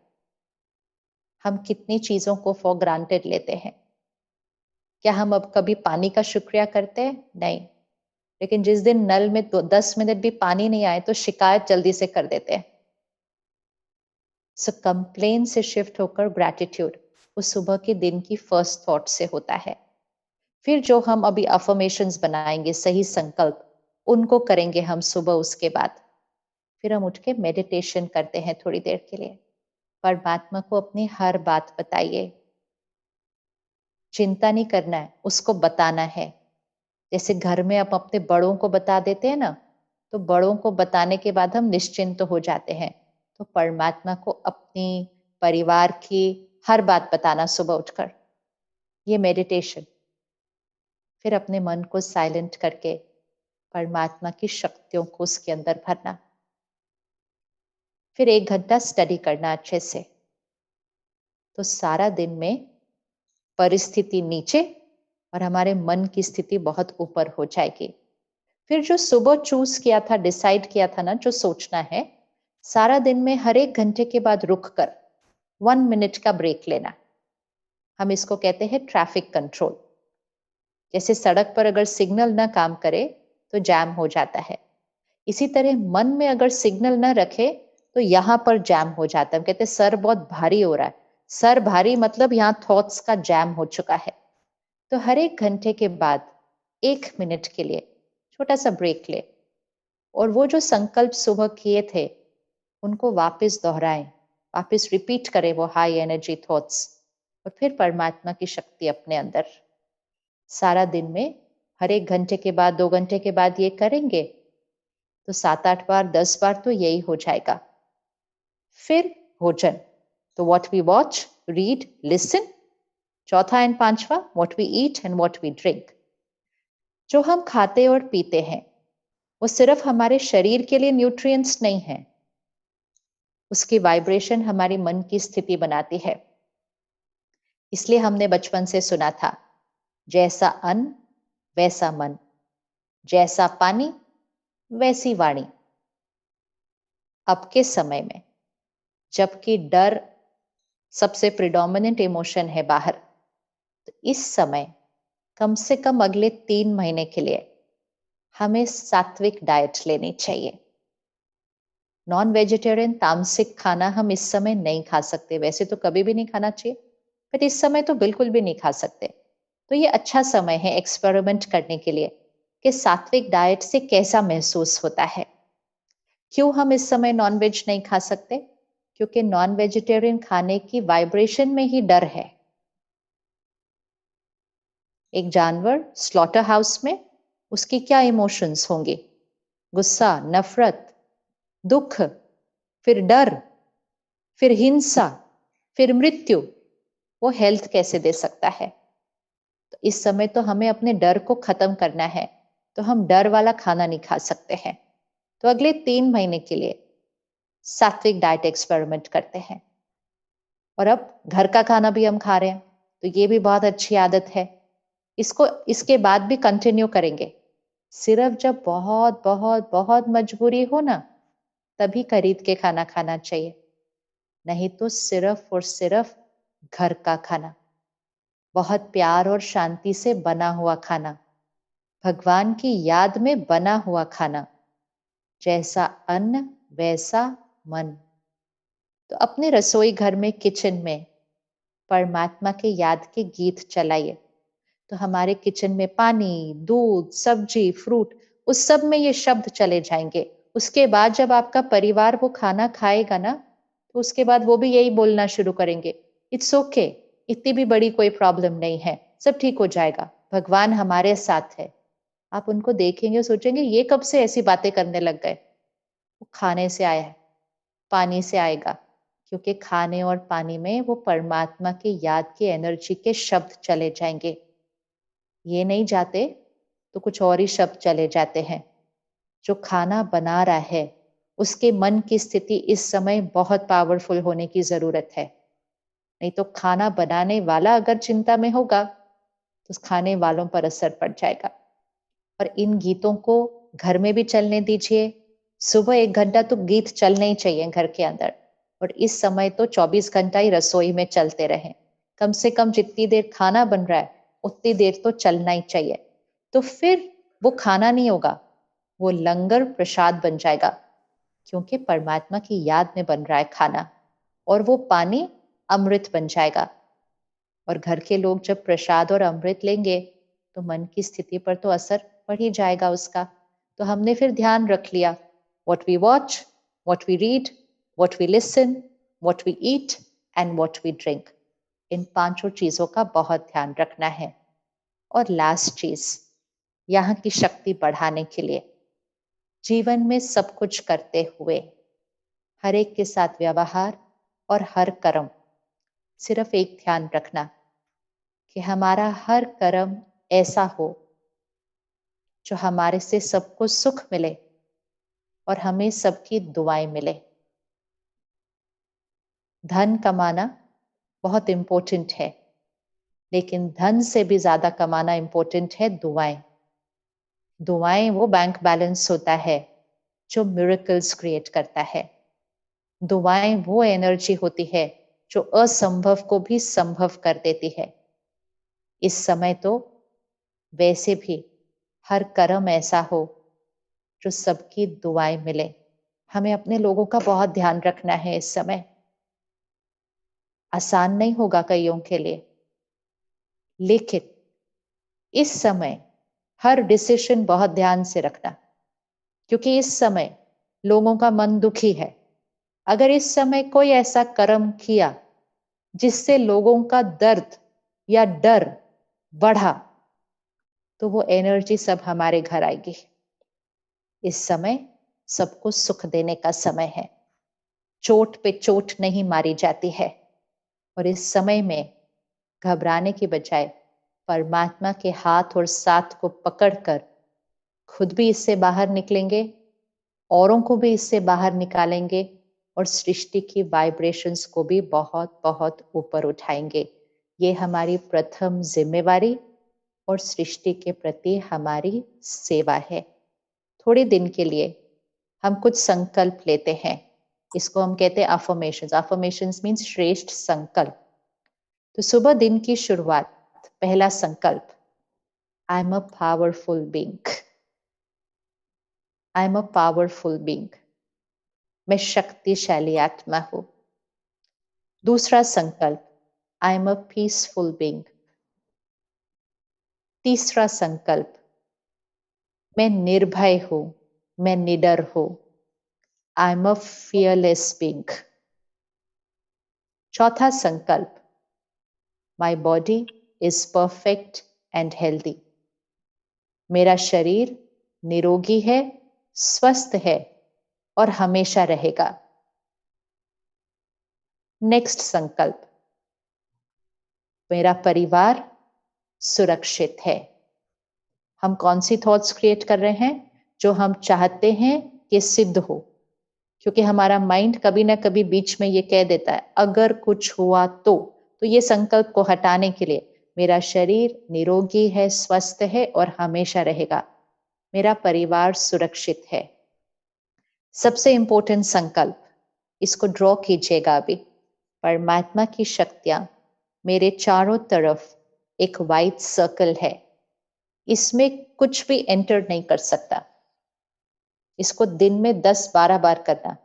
हम कितनी चीजों को फॉर ग्रांटेड लेते हैं। क्या हम अब कभी पानी का शुक्रिया करते हैं? नहीं। लेकिन जिस दिन नल में 10 मिनट भी पानी नहीं आए, तो शिकायत जल्दी से कर देते हैं। सो कंप्लेन से शिफ्ट होकर ग्रैटिट्यूड, वो सुबह के दिन की फर्स्ट थॉट से होता है। फिर जो हम अभी अफर्मेशंस बनाएंगे, सही संकल्प, उनको करेंगे हम सुबह। उसके बाद फिर हम उठ के मेडिटेशन करते हैं थोड़ी देर के लिए। परमात्मा को अपनी हर बात बताइए। चिंता नहीं करना है, उसको बताना है। जैसे घर में आप अपने बड़ों को बता देते हैं ना, तो बड़ों को बताने के बाद हम निश्चिंत हो जाते हैं। तो परमात्मा को अपनी परिवार की हर बात बताना सुबह उठकर, ये मेडिटेशन। फिर अपने मन को साइलेंट करके परमात्मा की शक्तियों को उसके अंदर भरना। फिर 1 घंटा स्टडी करना अच्छे से। तो सारा दिन में परिस्थिति नीचे और हमारे मन की स्थिति बहुत ऊपर हो जाएगी। फिर जो सुबह चूज किया था, डिसाइड किया था ना, जो सोचना है, सारा दिन में हर 1 घंटे के बाद रुक कर 1 मिनट का ब्रेक लेना। हम इसको कहते हैं ट्रैफिक कंट्रोल। जैसे सड़क पर अगर सिग्नल ना काम करे तो जैम हो जाता है, इसी तरह मन में अगर सिग्नल ना रखे तो यहाँ पर जैम हो जाता है। हम कहते हैं सर बहुत भारी हो रहा है। सर भारी मतलब यहाँ थॉट्स का जैम हो चुका है। तो हर 1 घंटे के बाद 1 मिनट के लिए छोटा सा ब्रेक ले और वो जो संकल्प सुबह किए थे उनको वापस दोहराएं, वापस रिपीट करें वो हाई एनर्जी थॉट्स, और फिर परमात्मा की शक्ति अपने अंदर। सारा दिन में हर 1 घंटे के बाद, 2 घंटे के बाद ये करेंगे तो 7-8 बार, 10 बार तो यही हो जाएगा। फिर भोजन, तो what we watch, read, listen. चौथा एंड पांचवा, what we eat and what we drink. जो हम खाते और पीते हैं वो सिर्फ हमारे शरीर के लिए न्यूट्रिएंट्स नहीं है, उसकी वाइब्रेशन हमारी मन की स्थिति बनाती है। इसलिए हमने बचपन से सुना था, जैसा अन्न वैसा मन, जैसा पानी वैसी वाणी। अब के समय में जबकि डर सबसे प्रिडोमिनेंट इमोशन है बाहर, तो इस समय कम से कम अगले 3 महीने के लिए हमें सात्विक डाइट लेनी चाहिए। नॉन वेजिटेरियन तामसिक खाना हम इस समय नहीं खा सकते, वैसे तो कभी भी नहीं खाना चाहिए, पर इस समय तो बिल्कुल भी नहीं खा सकते। तो ये अच्छा समय है एक्सपेरिमेंट करने के लिए कि सात्विक डाइट से कैसा महसूस होता है। क्यों हम इस समय नॉनवेज नहीं खा सकते? क्योंकि नॉन वेजिटेरियन खाने की वाइब्रेशन में ही डर है। एक जानवर स्लॉटर हाउस में, उसकी क्या इमोशंस होंगे? गुस्सा, नफरत, दुख, फिर डर, फिर हिंसा, फिर मृत्यु। वो हेल्थ कैसे दे सकता है? तो इस समय तो हमें अपने डर को खत्म करना है, तो हम डर वाला खाना नहीं खा सकते हैं। तो अगले 3 महीने के लिए सात्विक डाइट एक्सपेरिमेंट करते हैं। और अब घर का खाना भी हम खा रहे हैं, तो ये भी बहुत अच्छी आदत है। इसको इसके बाद भी कंटिन्यू करेंगे। सिर्फ जब बहुत बहुत बहुत मजबूरी हो ना, तभी खरीद के खाना खाना चाहिए, नहीं तो सिर्फ और सिर्फ घर का खाना, बहुत प्यार और शांति से बना हुआ खाना, भगवान की याद में बना हुआ खाना। जैसा अन्न वैसा मन। तो अपने रसोई घर में, किचन में परमात्मा के याद के गीत चलाइए, तो हमारे किचन में पानी, दूध, सब्जी, फ्रूट, उस सब में ये शब्द चले जाएंगे। उसके बाद जब आपका परिवार वो खाना खाएगा ना, तो उसके बाद वो भी यही बोलना शुरू करेंगे, इट्स ओके, इतनी भी बड़ी कोई प्रॉब्लम नहीं है, सब ठीक हो जाएगा, भगवान हमारे साथ है। आप उनको देखेंगे, सोचेंगे ये कब से ऐसी बातें करने लग गए? वो खाने से आया है, पानी से आएगा, क्योंकि खाने और पानी में वो परमात्मा की याद की एनर्जी के शब्द चले जाएंगे। ये नहीं जाते तो कुछ और ही शब्द चले जाते हैं। जो खाना बना रहा है उसके मन की स्थिति इस समय बहुत पावरफुल होने की जरूरत है। नहीं तो खाना बनाने वाला अगर चिंता में होगा तो खाने वालों पर असर पड़ जाएगा। और इन गीतों को घर में भी चलने दीजिए। सुबह 1 घंटा तो गीत चलने ही चाहिए घर के अंदर, और इस समय तो 24 घंटा ही रसोई में चलते रहें। कम से कम जितनी देर खाना बन रहा है उतनी देर तो चलना ही चाहिए। तो फिर वो खाना नहीं होगा, वो लंगर प्रसाद बन जाएगा, क्योंकि परमात्मा की याद में बन रहा है खाना। और वो पानी अमृत बन जाएगा। और घर के लोग जब प्रसाद और अमृत लेंगे तो मन की स्थिति पर तो असर पड़ ही जाएगा उसका। तो हमने फिर ध्यान रख लिया, what we watch, what we read, what we listen, what we eat and what we drink. इन 5 चीजों का बहुत ध्यान रखना है। और लास्ट चीज, यहाँ की शक्ति बढ़ाने के लिए जीवन में सब कुछ करते हुए हर एक के साथ व्यवहार और हर कर्म, सिर्फ एक ध्यान रखना कि हमारा हर कर्म ऐसा हो जो हमारे से सबको सुख मिले और हमें सबकी दुआएं मिले। धन कमाना बहुत इम्पोर्टेंट है, लेकिन धन से भी ज्यादा कमाना इम्पोर्टेंट है दुआएं। दुआएं वो बैंक बैलेंस होता है जो मिरेकल्स क्रिएट करता है। दुआएं वो एनर्जी होती है जो असंभव को भी संभव कर देती है। इस समय तो वैसे भी हर कर्म ऐसा हो जो सबकी दुआएं मिले। हमें अपने लोगों का बहुत ध्यान रखना है इस समय। आसान नहीं होगा कईयों के लिए, लेकिन इस समय हर डिसीजन बहुत ध्यान से रखना, क्योंकि इस समय लोगों का मन दुखी है। अगर इस समय कोई ऐसा कर्म किया जिससे लोगों का दर्द या डर बढ़ा, तो वो एनर्जी सब हमारे घर आएगी। इस समय सबको सुख देने का समय है। चोट पे चोट नहीं मारी जाती है। और इस समय में घबराने की बजाय परमात्मा के हाथ और साथ को पकड़कर खुद भी इससे बाहर निकलेंगे, औरों को भी इससे बाहर निकालेंगे और सृष्टि की वाइब्रेशंस को भी बहुत बहुत ऊपर उठाएंगे। ये हमारी प्रथम जिम्मेवारी और सृष्टि के प्रति हमारी सेवा है। थोड़े दिन के लिए हम कुछ संकल्प लेते हैं। इसको हम कहते हैं अफर्मेशंस। अफर्मेशंस मीन्स श्रेष्ठ संकल्प। तो सुबह दिन की शुरुआत, पहला संकल्प, आई am a powerful being. I am a powerful being. मैं शक्तिशाली आत्मा हूं। दूसरा संकल्प, आई एम अ पीसफुल बीइंग। तीसरा संकल्प, मैं निर्भय हूं, मैं निडर हूं। आई एम अ फियरलेस बीइंग। चौथा संकल्प, my body is perfect and healthy. मेरा शरीर निरोगी है, स्वस्थ है और हमेशा रहेगा। नेक्स्ट संकल्प, मेरा परिवार सुरक्षित है। हम कौन सी थॉट्स क्रिएट कर रहे हैं? जो हम चाहते हैं कि सिद्ध हो, क्योंकि हमारा माइंड कभी ना कभी बीच में ये कह देता है अगर कुछ हुआ तो ये संकल्प को हटाने के लिए, मेरा शरीर निरोगी है, स्वस्थ है और हमेशा रहेगा। मेरा परिवार सुरक्षित है। सबसे इंपॉर्टेंट संकल्प, इसको ड्रॉ कीजिएगा अभी। परमात्मा की शक्तियां मेरे चारों तरफ एक वाइट सर्कल है। इसमें कुछ भी एंटर नहीं कर सकता। इसको दिन में 10-12 बार करना।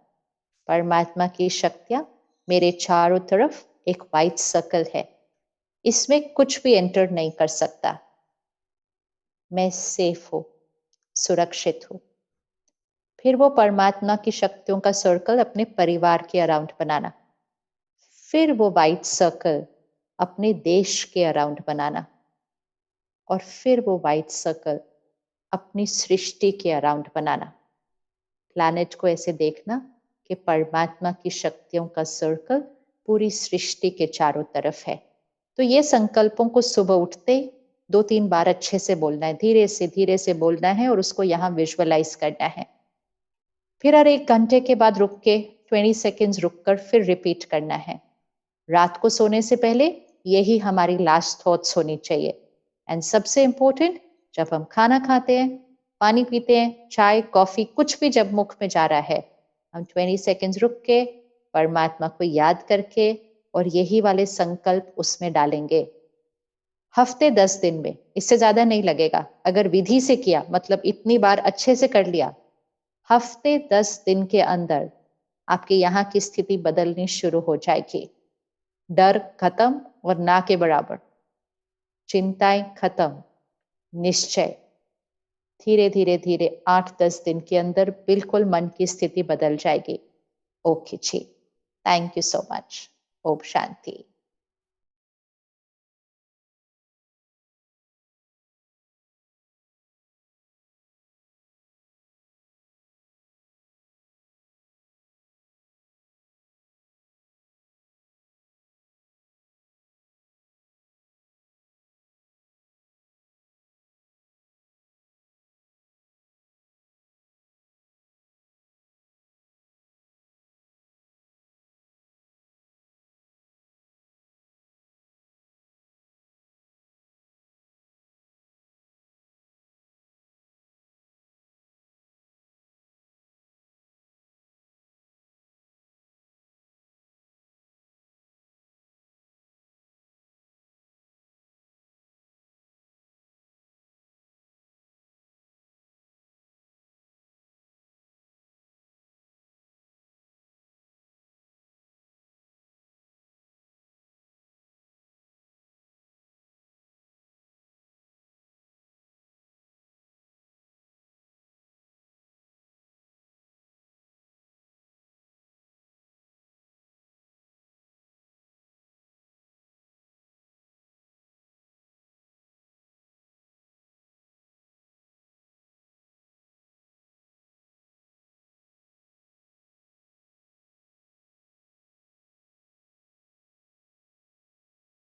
परमात्मा की शक्तियां मेरे चारों तरफ एक वाइट सर्कल है। इसमें कुछ भी एंटर नहीं कर सकता। मैं सेफ हूं, सुरक्षित हूं। फिर वो परमात्मा की शक्तियों का सर्कल अपने परिवार के अराउंड बनाना। फिर वो वाइट सर्कल अपने देश के अराउंड बनाना। और फिर वो वाइट सर्कल अपनी सृष्टि के अराउंड बनाना। प्लैनेट को ऐसे देखना कि परमात्मा की शक्तियों का सर्कल पूरी सृष्टि के चारों तरफ है। तो ये संकल्पों को सुबह उठते 2-3 बार अच्छे से बोलना है, धीरे से बोलना है और उसको यहाँ विजुअलाइज करना है। फिर हर 1 घंटे के बाद रुक के 20 सेकेंड्स रुककर फिर रिपीट करना है। रात को सोने से पहले यही हमारी लास्ट थॉट्स होनी चाहिए। एंड सबसे इंपॉर्टेंट, जब हम खाना खाते हैं, पानी पीते हैं, चाय कॉफी कुछ भी जब मुख में जा रहा है, हम 20 सेकेंड्स रुक के परमात्मा को याद करके और यही वाले संकल्प उसमें डालेंगे। हफ्ते 10 दिन में, इससे ज्यादा नहीं लगेगा। अगर विधि से किया, मतलब इतनी बार अच्छे से कर लिया, हफ्ते 10 दिन के अंदर आपके यहाँ की स्थिति बदलनी शुरू हो जाएगी। डर खत्म और ना के बराबर, चिंताएं खत्म, निश्चय। धीरे धीरे 8-10 दिन के अंदर बिल्कुल मन की स्थिति बदल जाएगी। ओके जी, थैंक यू सो मच। ओम शांति।